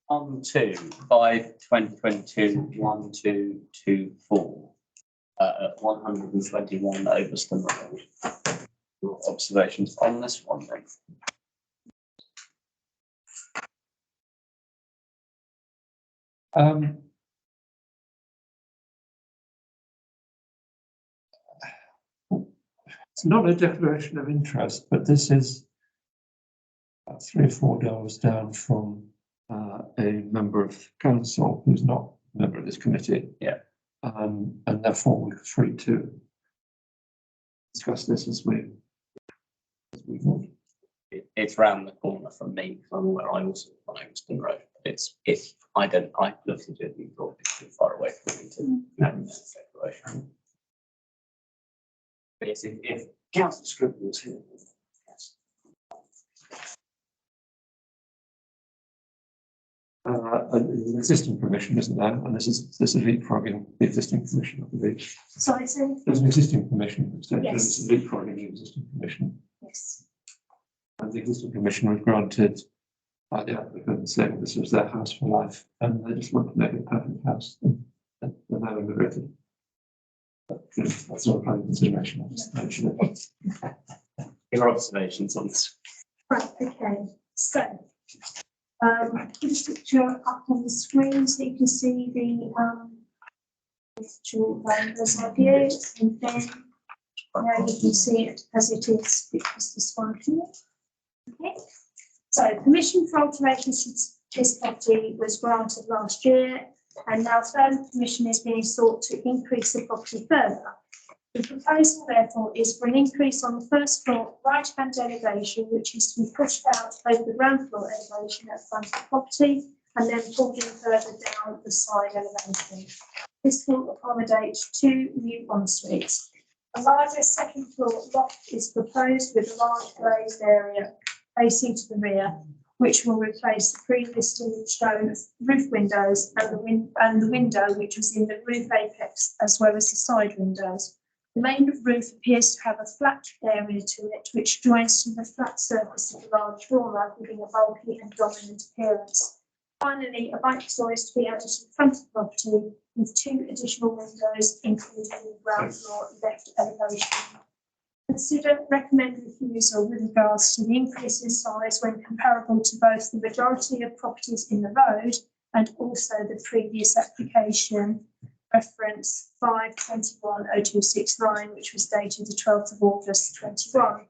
On to 5/2022/1224 at 121 Overston Road. Your observations on this one then? It's not a declaration of interest, but this is 3 or 4 doors down from a member of council who's not a member of this committee. Yeah. And therefore we're free to discuss this as we want. It's round the corner from me, from where I also on Overston Road. I looked at it and thought it's too far away from me to have this declaration. But yes, if Councillor Scribble was here. Yes. An existing permission, isn't there? And this is leapfrogging the existing permission, I believe. Sorry, so, There's an existing permission, so Yes. this is leapfrogging the existing permission. yes. And the existing permission was granted by the applicant saying this was their house for life, and they just want to make it a perfect house. And they're now immigrated. But, you know, that's not a planning consideration, I just mentioned it. Your observations on this? Right, okay, so. Put a picture up on the screen so you can see the visual ideas, and then now you can see it as it is, because this one here. Okay, so permission for alterations to this property was granted last year, and now further permission is being sought to increase the property further. The proposal, therefore, is for an increase on the first floor right-hand elevation, which is to be pushed out over the ground floor elevation at the front of the property, and then pulled in further down the side elevation. This will accommodate 2 new en-suites. A larger second floor loft is proposed with a large glazed area facing to the rear, which will replace the previously shown roof windows and the window which was in the roof apex, as well as the side windows. The main roof appears to have a flat area to it, which joins to the flat surface of the large dormer, giving a bulky and dominant appearance. Finally, a bike store is to be added to the front of the property with 2 additional windows, including the ground floor left elevation. Consider recommend refusal with regards to the increase in size when comparable to both the majority of properties in the road and also the previous application, reference 5210269, which was dated the 12th of August 21,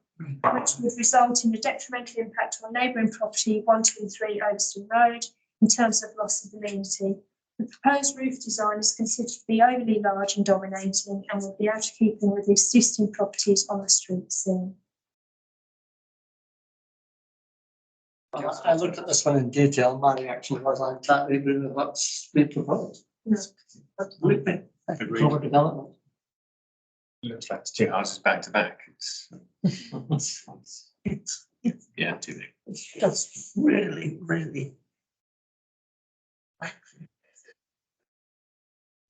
which would result in a detrimental impact on neighbouring property 123 Overston Road in terms of loss of amenity. The proposed roof design is considered to be overly large and dominating and will be out of keeping with the existing properties on the street scene. I looked at this one in detail. My reaction was I totally agree with what's been proposed. Absolutely. Cover development. Looks like it's 2 houses back to back. It's Yeah, too big. just really, really.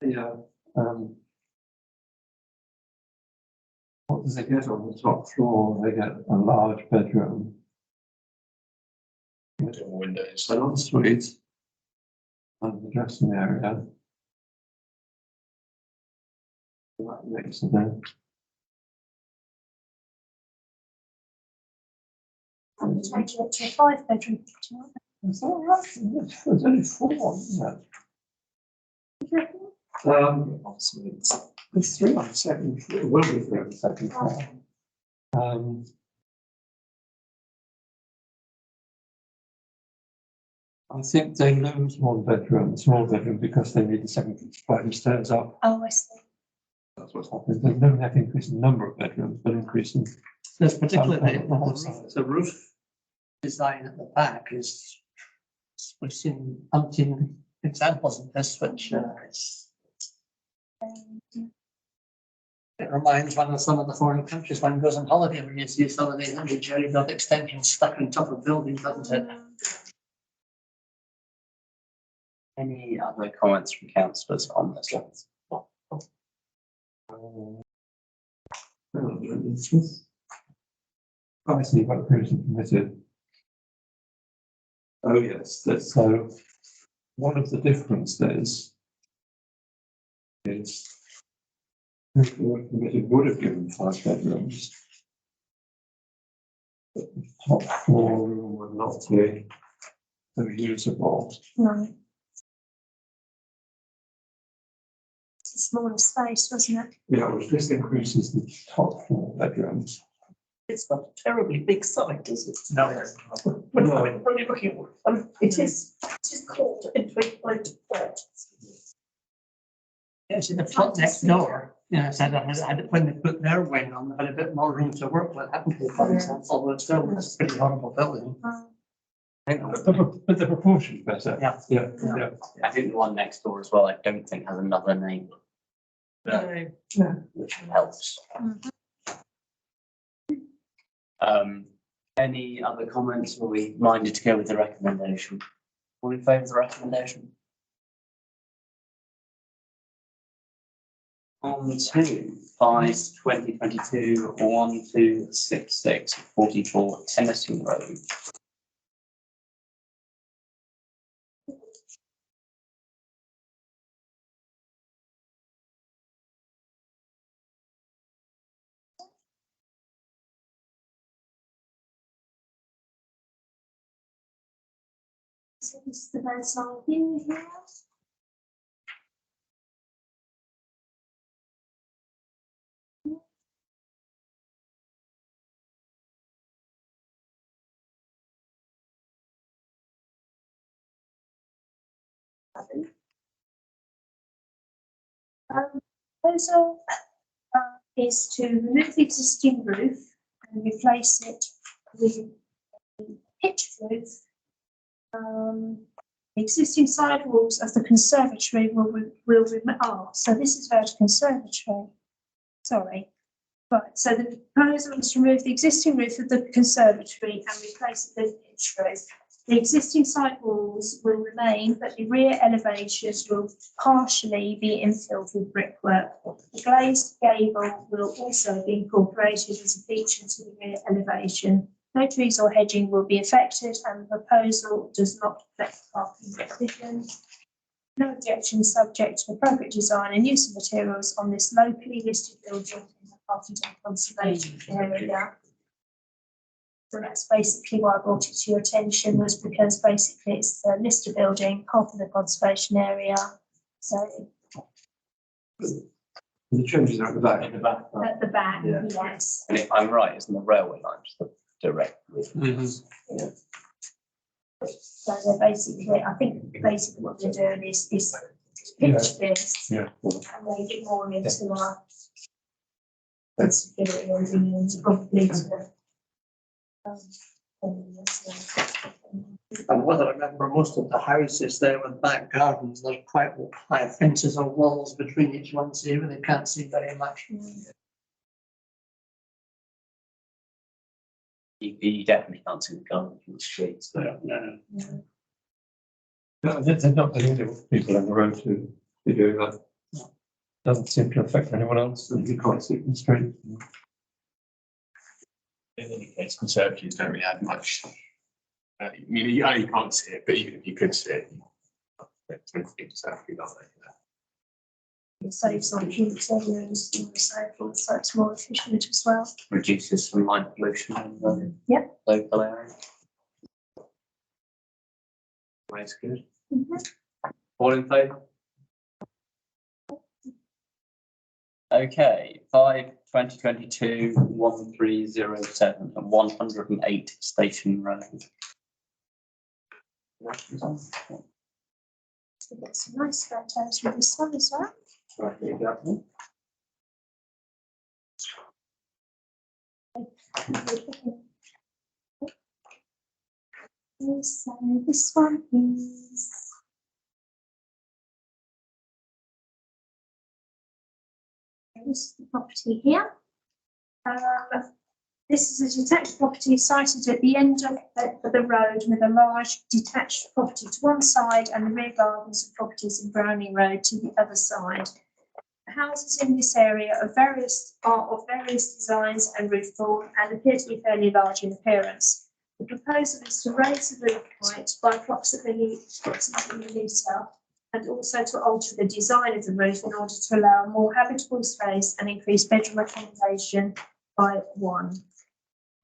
Yeah. What does it get on the top floor? They get a large bedroom, Windows. an ensuite, and the dressing area. Right next to them. And change it to a 5-bedroom. Is that right? There's only 4, isn't it? There's 3 on the second floor. It will be 3 on the second floor. I think they lose 1 bedroom, small bedroom, because they need the second flight of stairs up. Oh, I see. That's what's happening. There's no net increase in number of bedrooms, but increase in. There's particularly Outside. the roof design at the back is, we've seen umpteen examples of this, which it reminds one of some of the foreign countries when it goes on holiday, when you see some of these cherry built extensions stuck on top of buildings, doesn't it? Any other comments from councillors on this one? I see what previously permitted. Oh, yes, that's so. One of the differences is if the work permitted would have given 5 bedrooms. But the top floor room would not be so usable. No. It's a smaller space, wasn't it? Yeah, which this increases the top floor bedrooms. It's not a terribly big site, is it? No. When you're looking, it is called entry point flat. Yeah, see the front next door, you know, said when they put their wing on, they had a bit more room to work with, hadn't they? For example, although it's still a pretty horrible building. I think, But the proportion's better. Yeah. Yeah. I think the one next door as well, I don't think has another name, which helps. Any other comments? Are we minded to go with the recommendation? All in favour of the recommendation? On to 5/2022/1266 44 Tennyson Road. So this is the bedside view here. Proposal is to remove the existing roof and replace it with a pitched roof. The existing side walls of the conservatory will so this is about a conservatory. Sorry. Right, so the proposal is to remove the existing roof of the conservatory and replace it with a pitched roof. The existing side walls will remain, but the rear elevations will partially be infilled with brickwork. The glazed gable will also be incorporated as a feature to the rear elevation. No trees or hedging will be affected, and the proposal does not affect parking provisions. No objection subject to appropriate design and use of materials on this locally listed building in the Harpenden Conservation Area. So that's basically why I brought it to your attention, was because basically it's a listed building, Harpenden Conservation Area. So The changes are at the back. In the back. at the back, Yeah. yes. And if I'm right, isn't the railway line just the direct? So they're basically, I think basically what they're doing is pitch this. Yeah. And make it more into our. That's probably to. And what I remember, most of the houses there with back gardens, there's quite high fences or walls between each one, so you really can't see very much. You definitely can't see the garden from the streets. No. No, they're not illegal people on the road to be doing that. Doesn't seem to affect anyone else, and you can't see from the street. In any case, conservatives don't really have much. I mean, you can't see it, but even if you could see it, it's actually not like that. It saves on heat areas and so forth, so it's more efficient as well. Reduces some light pollution in the Yep. local area. That's good. All in favour? Okay, 5/2022/1307 and 108 Station Road. So get some nice photos with this one as well. Right, there you go. So this one is. This is the property here. This is a detached property sited at the end of the road with a large detached property to one side and the rear gardens of properties in Browning Road to the other side. The houses in this area are of various designs and roof form and appear to be fairly large in appearance. The proposal is to raise the roof height by approximately a metre and also to alter the design of the roof in order to allow more habitable space and increase bedroom accommodation by 1.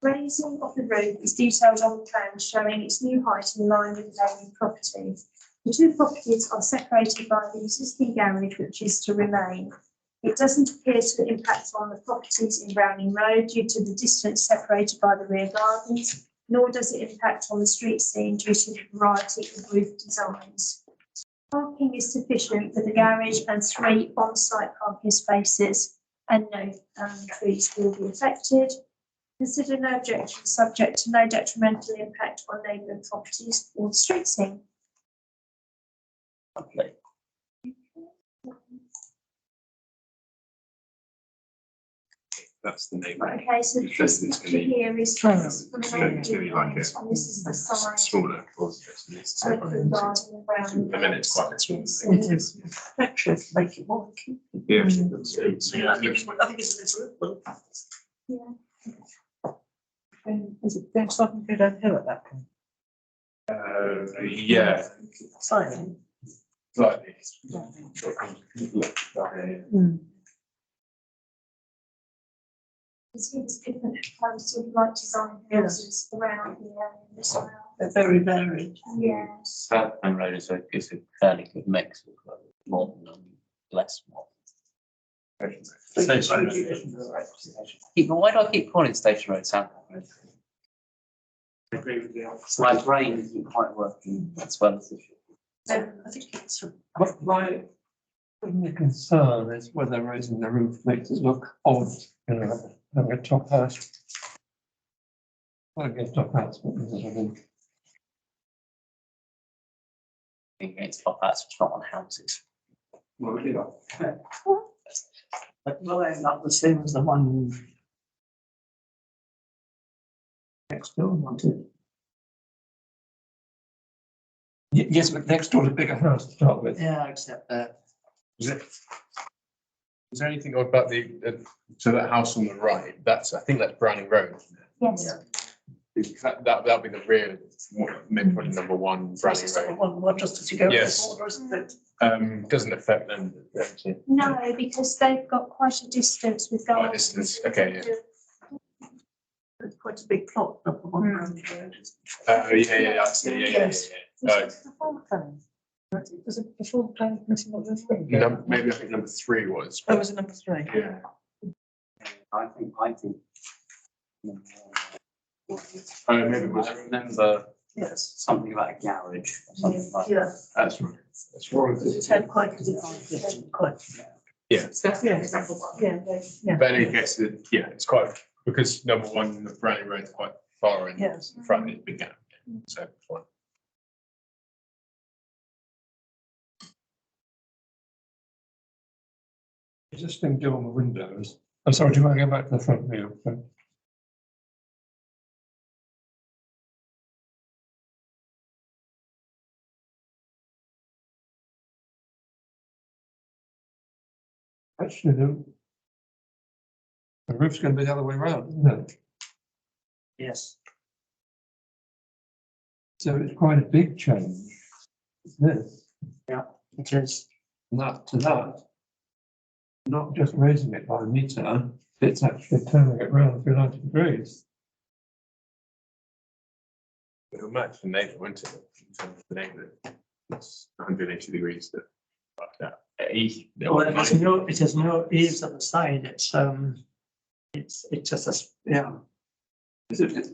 Raising of the roof is detailed on the plan showing its new height in line with the neighbouring property. The two properties are separated by the existing garage, which is to remain. It doesn't appear to impact on the properties in Browning Road due to the distance separated by the rear gardens, nor does it impact on the street scene due to the variety of roof designs. Parking is sufficient for the garage and 3 on-site parking spaces, and no trees will be affected. Consider no objection subject to no detrimental impact on neighbouring properties or the street scene. Lovely. That's the name. Okay, so It says this it's picture gonna be- here is. It's going to be like a- And this is the side. Smaller. It's Of the garden of Browning I mean, it's quite a small Road. thing. It is. Actually, make it more. Yeah. I think it's a little. Is it going to start and go downhill at that point? Yeah, Slightly. slightly. see there's different sort of like design houses around the area as well. They're very varied. Yes. Southend Road is a fairly good mix of modern and less modern. Station Road. But why do I keep calling it Station Road Southend Road? I agree with you. My brain isn't quite working as well as it should. I think it's, But my only concern is whether raising the roof makes it look odd, you know, having a top house. Well, I guess top house, but I think Against top hats, it's not on houses. well, we do that. Well, they're not the same as the one next door wanted. Yes, but next door is a bigger house to start with. Yeah, except that. Is there anything odd about so that house on the right, I think that's Browning Road, isn't it? Yes. That'll be the rear, maybe probably number one Browning Road. one just as you go. Yes. Forward, isn't it? Doesn't affect them, actually. No, because they've got quite a distance with Quite a gardens. distance, okay, It's quite a big plot, number one round road. yeah, I see, yeah. Yes. Before planning. Was it before planning committee not this thing? Maybe I think number 3 was. Oh, was it number 3? Yeah. I think. Maybe it was. I remember Yes. something about a garage or something like that. Yeah, That's right. That's right. it's had quite a design, quite. Yeah. Yes, number one. Yeah, But in any case, it's quite, because number one, the Browning Road's quite far in yes. front, it's big gap. So it's fine. Existing dormer windows. I'm sorry, do you want to go back to the front view? Actually, the roof's going to be the other way around, isn't it? Yes. So it's quite a big change, isn't it? It is. From that to that. Not just raising it by a metre, it's actually turning it round 390 degrees. It'll match the neighbour, won't it? In terms of the neighbour, it's 180 degrees. Like that. Well, it has no eaves on the side. It's just a, yeah.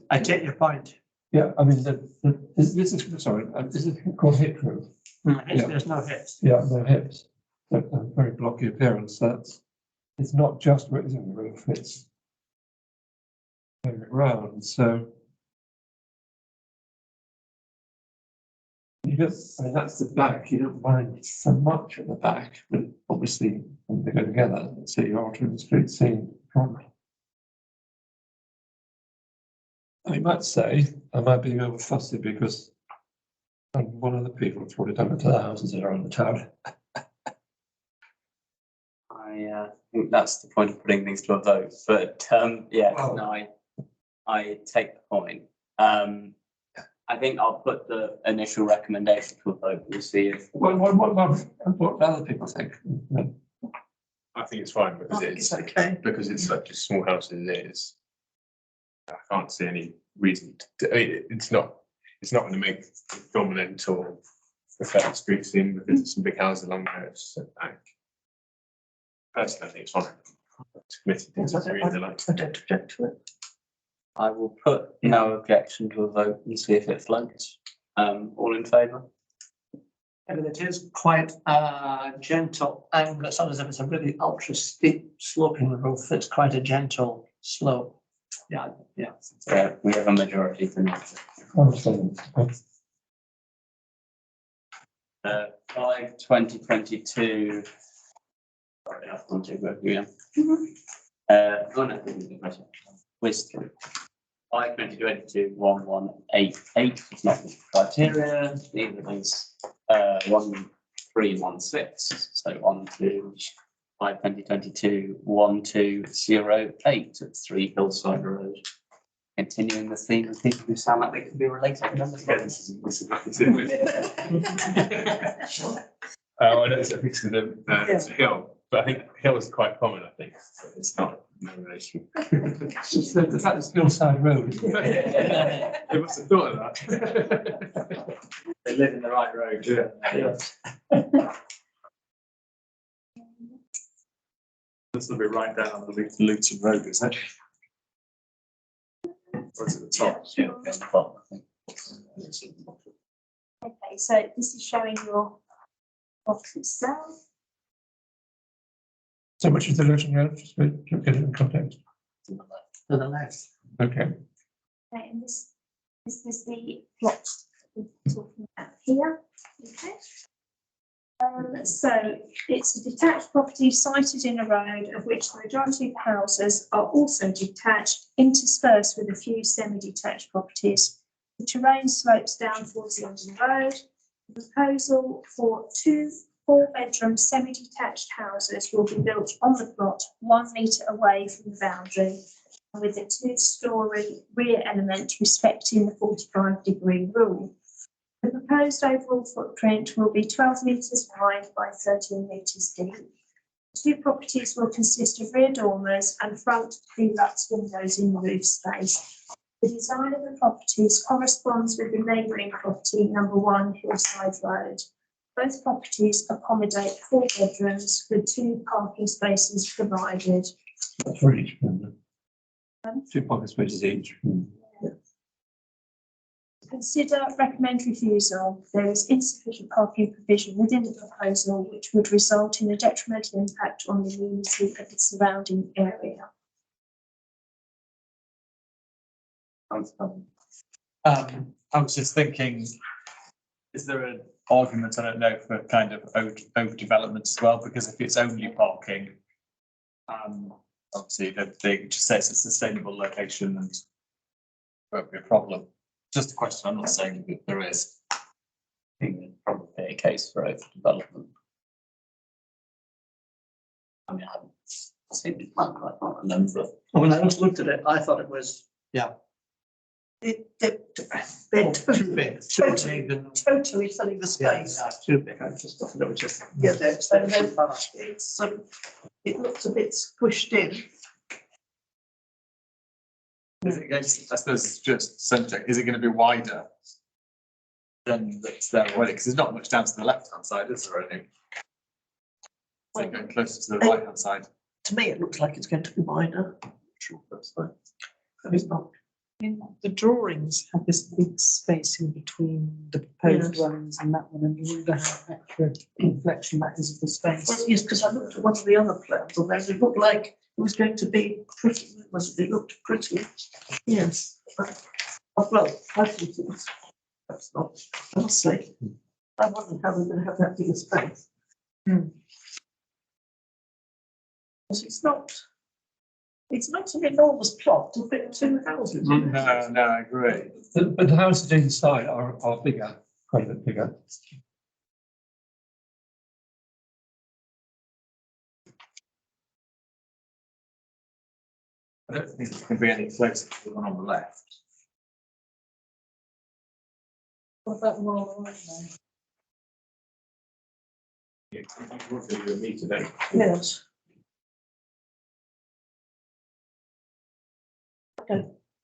I take your point. Yeah, I mean, this is, sorry, this is called hip roof. Yeah. There's no hips. Yeah, no hips. A very blocky appearance. It's not just raising the roof, it's turning it round. So you don't, I mean, that's the back. You don't mind so much at the back, but obviously when they go together, so you're altering the street scene problem. I might say I might be over fussy because I'm one of the people who's probably done it to the houses that are on the town. I think that's the point of putting things to a vote, but yeah, Well- no, I take the point. I think I'll put the initial recommendation to a vote. We'll see if What other people think? I think it's fine I because think it's okay. such a small house as it is. I can't see any reason I mean, it's not going to make it dominant or affect the street scene because there's some big houses along there. It's back. Personally, I think it's fine. Committee Yes, I disagree, they like. don't object to it. I will put no objection to a vote and see if it floats. All in favour? And it is quite a gentle angle. It's not as if it's a really ultra steep sloping roof. It's quite a gentle slope. Yeah. We have a majority for no. 5/2022. Sorry, I've gone too quick again. Whiz through. 5/2022/1188 is not the criteria, neither is 1316. So 5/2022/1208 at 3 Hillside Road. Continuing the theme of people who sound like they could be related. I know it's a hill, but I think hill is quite common, I think. It's not No relation. It's the fact it's hillside road. They must have thought of that. They live in the right road. Yeah. This will be right down on the Luton Road, isn't it? Or is it the top? Yeah, on the bottom, I think. Okay, so this is showing your box itself. So much is the Luton Road, just to get it in context. To the left. Okay. Okay, and this is the plot we're talking about here. Okay. So it's a detached property sited in a road of which the majority of houses are also detached, interspersed with a few semi-detached properties. The terrain slopes down towards the end of the road. The proposal for 2 4-bedroom semi-detached houses will be built on the plot 1 metre away from the boundary, with a 2-storey rear element respecting the 45-degree rule. The proposed overall footprint will be 12 metres wide by 13 metres deep. 2 properties will consist of rear dormers and front deluxe windows in the roof space. The design of the properties corresponds with the neighbouring property, number 1 Hillside Road. Both properties accommodate 4 bedrooms with 2 parking spaces provided. That's for each. 2 parking spaces each. Consider recommend refusal. There is insufficient parking provision within the proposal which would result in a detrimental impact on the amenity of the surrounding area. I was just thinking, is there an argument, I don't know, for kind of overdevelopment as well? Because if it's only parking, obviously they just say it's a sustainable location and won't be a problem. Just a question, I'm not saying that there is. I think there's probably a case for overdevelopment. I mean, I haven't seen it, I can't remember. When I looked at it, I thought it was. Yeah. They're Too big. totally filling the space. Too big. I just thought it was just, yeah, it's, it looks a bit squished in. Is it going to, I suppose it's just subject, is it going to be wider than that's there already? Because there's not much down to the left hand side, is there, I think? So going closer to the right hand side. To me, it looks like it's going to be wider. Sure, that's fine. It's not. The drawings have this big space in between the proposed Yes. dwellings and that one, and you wonder how accurate reflection that is of the space. Well, yes, because I looked at one of the other plans and it looked like it was going to be pretty, it looked pretty, yes. Well, I think it was, that's not, honestly. I wondered how they're going to have that big a space. Because it's not an enormous plot to fit 2 houses. No, I agree. But the houses inside are bigger, quite a bit bigger. I don't think it can be any closer to the one on the left. What about the one on the right now? You want to do a meter then? Yes. I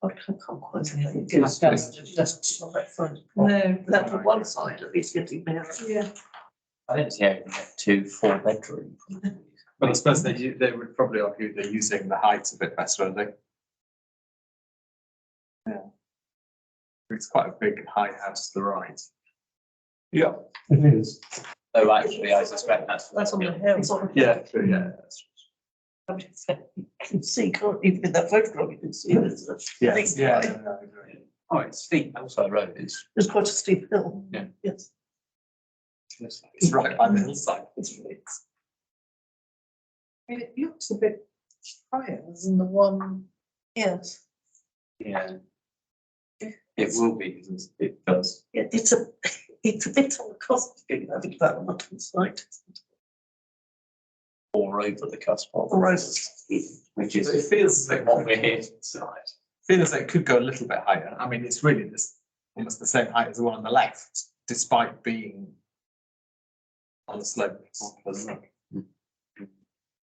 can't quite see it. Yes, that's Not that front. No, that's on one side at least getting there. Yeah. I don't see how you can get 2 4-bedroom. But I suppose they would probably argue they're using the height a bit better, aren't they? Yeah. It's quite a big high house to the right. Yeah, it is. Oh, actually, I suspect That's on the hill. It's on the hill. Yeah, true, yeah. I mean, you can see, can't even in that photograph, you can see there's a Yeah, big yeah, slide. I agree. Oh, it's steep, Hillside Road is. There's quite a steep hill. Yeah. Yes. It's right by the hillside. It's really. I mean, it looks a bit higher than the one. Yes, Yeah. It will be, because it does. yeah, it's a bit on the cusp of that development site. Or over the cusp of. Or over. Which is It feels like what we're here to decide. Feels like it could go a little bit higher. I mean, it's really almost the same height as the one on the left, despite being on the slope.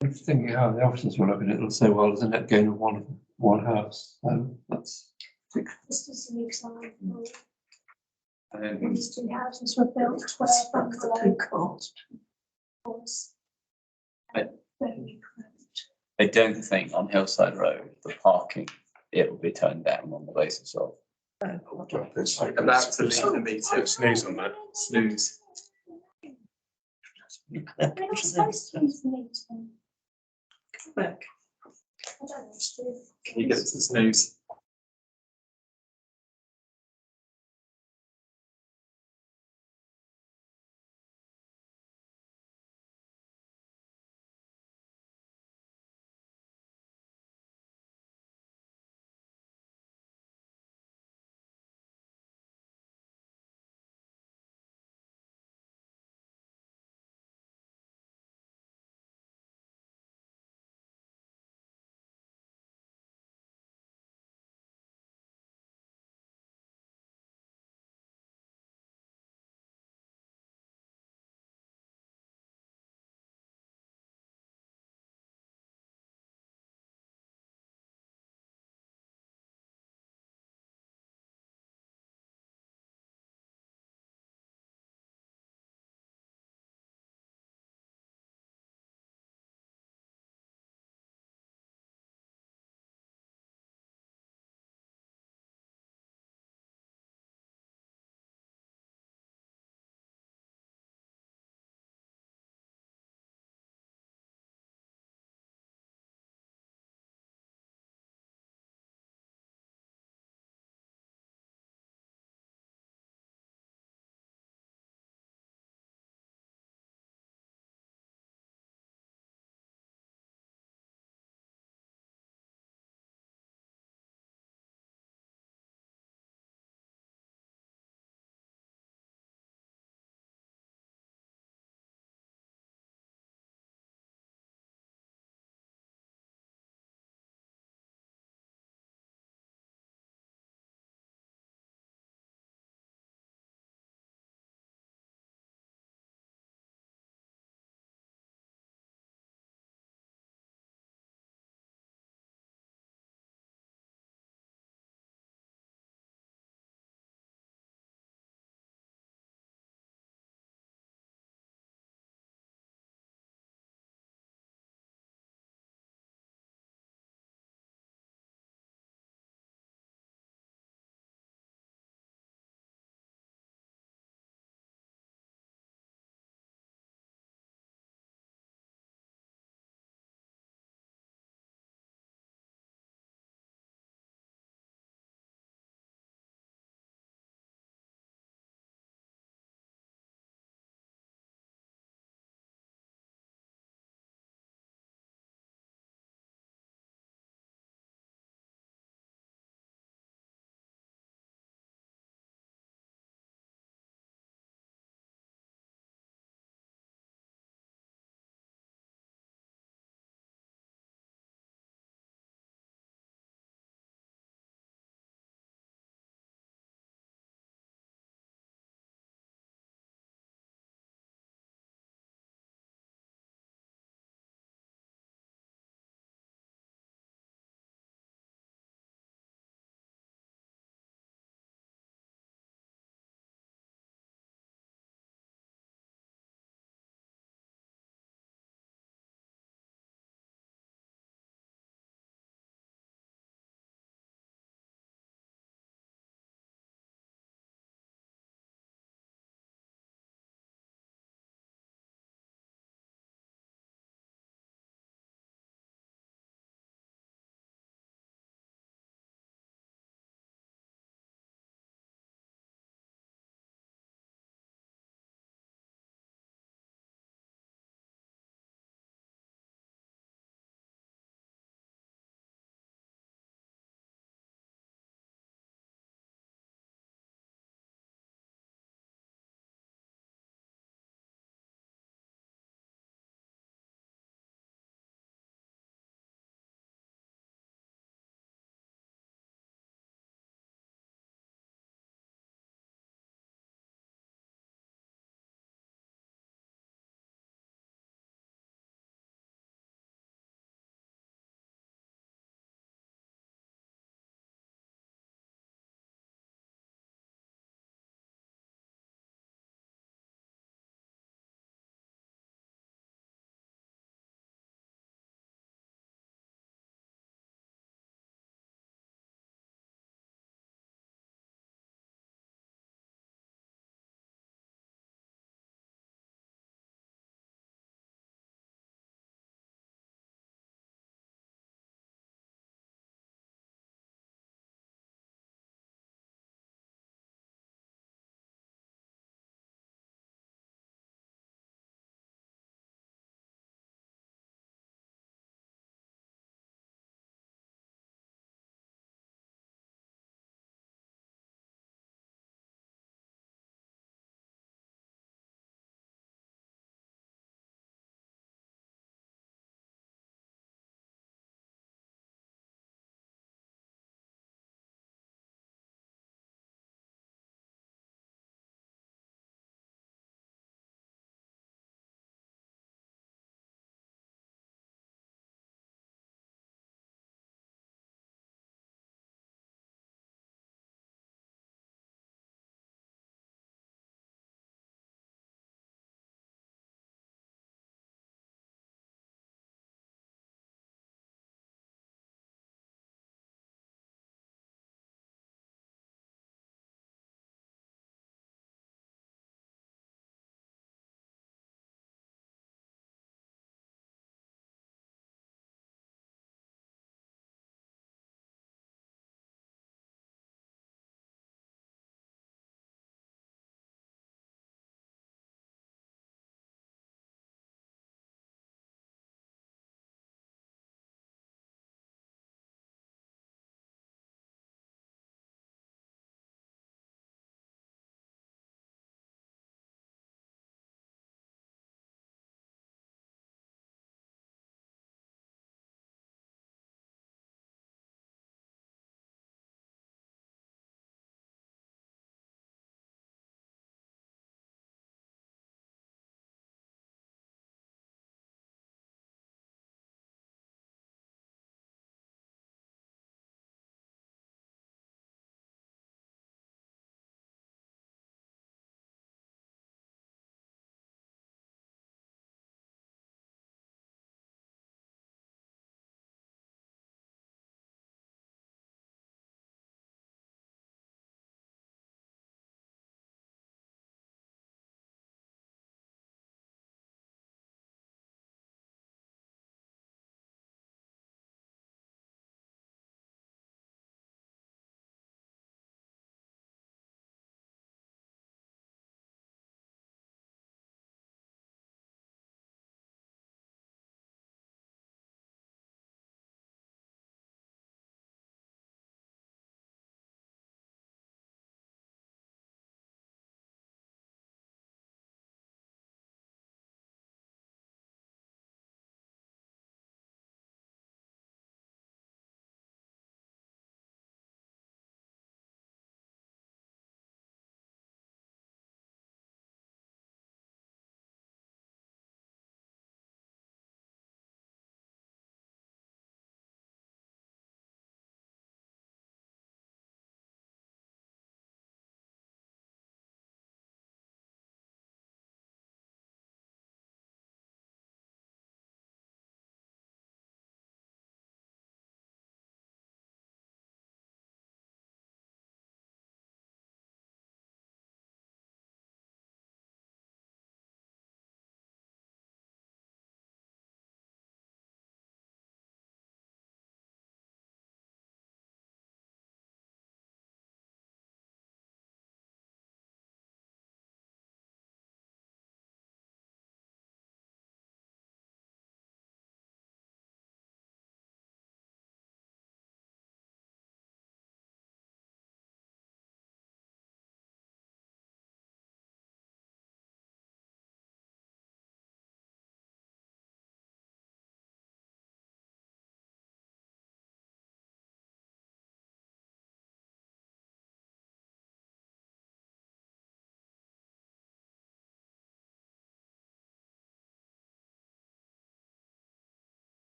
The thinking how the officers will look at it, it'll say, well, there's a net gain of one house. That's. This is an example. Um, These two houses were built where That's the bungalow two cars. was. I- Very cramped. I don't think on Hillside Road, the parking, it will be turned down on the basis of. About to leave the meeting. Snooze on that. Snooze. We're not supposed to use the meeting. Back. I don't know, Stu. Can you get it to snooze?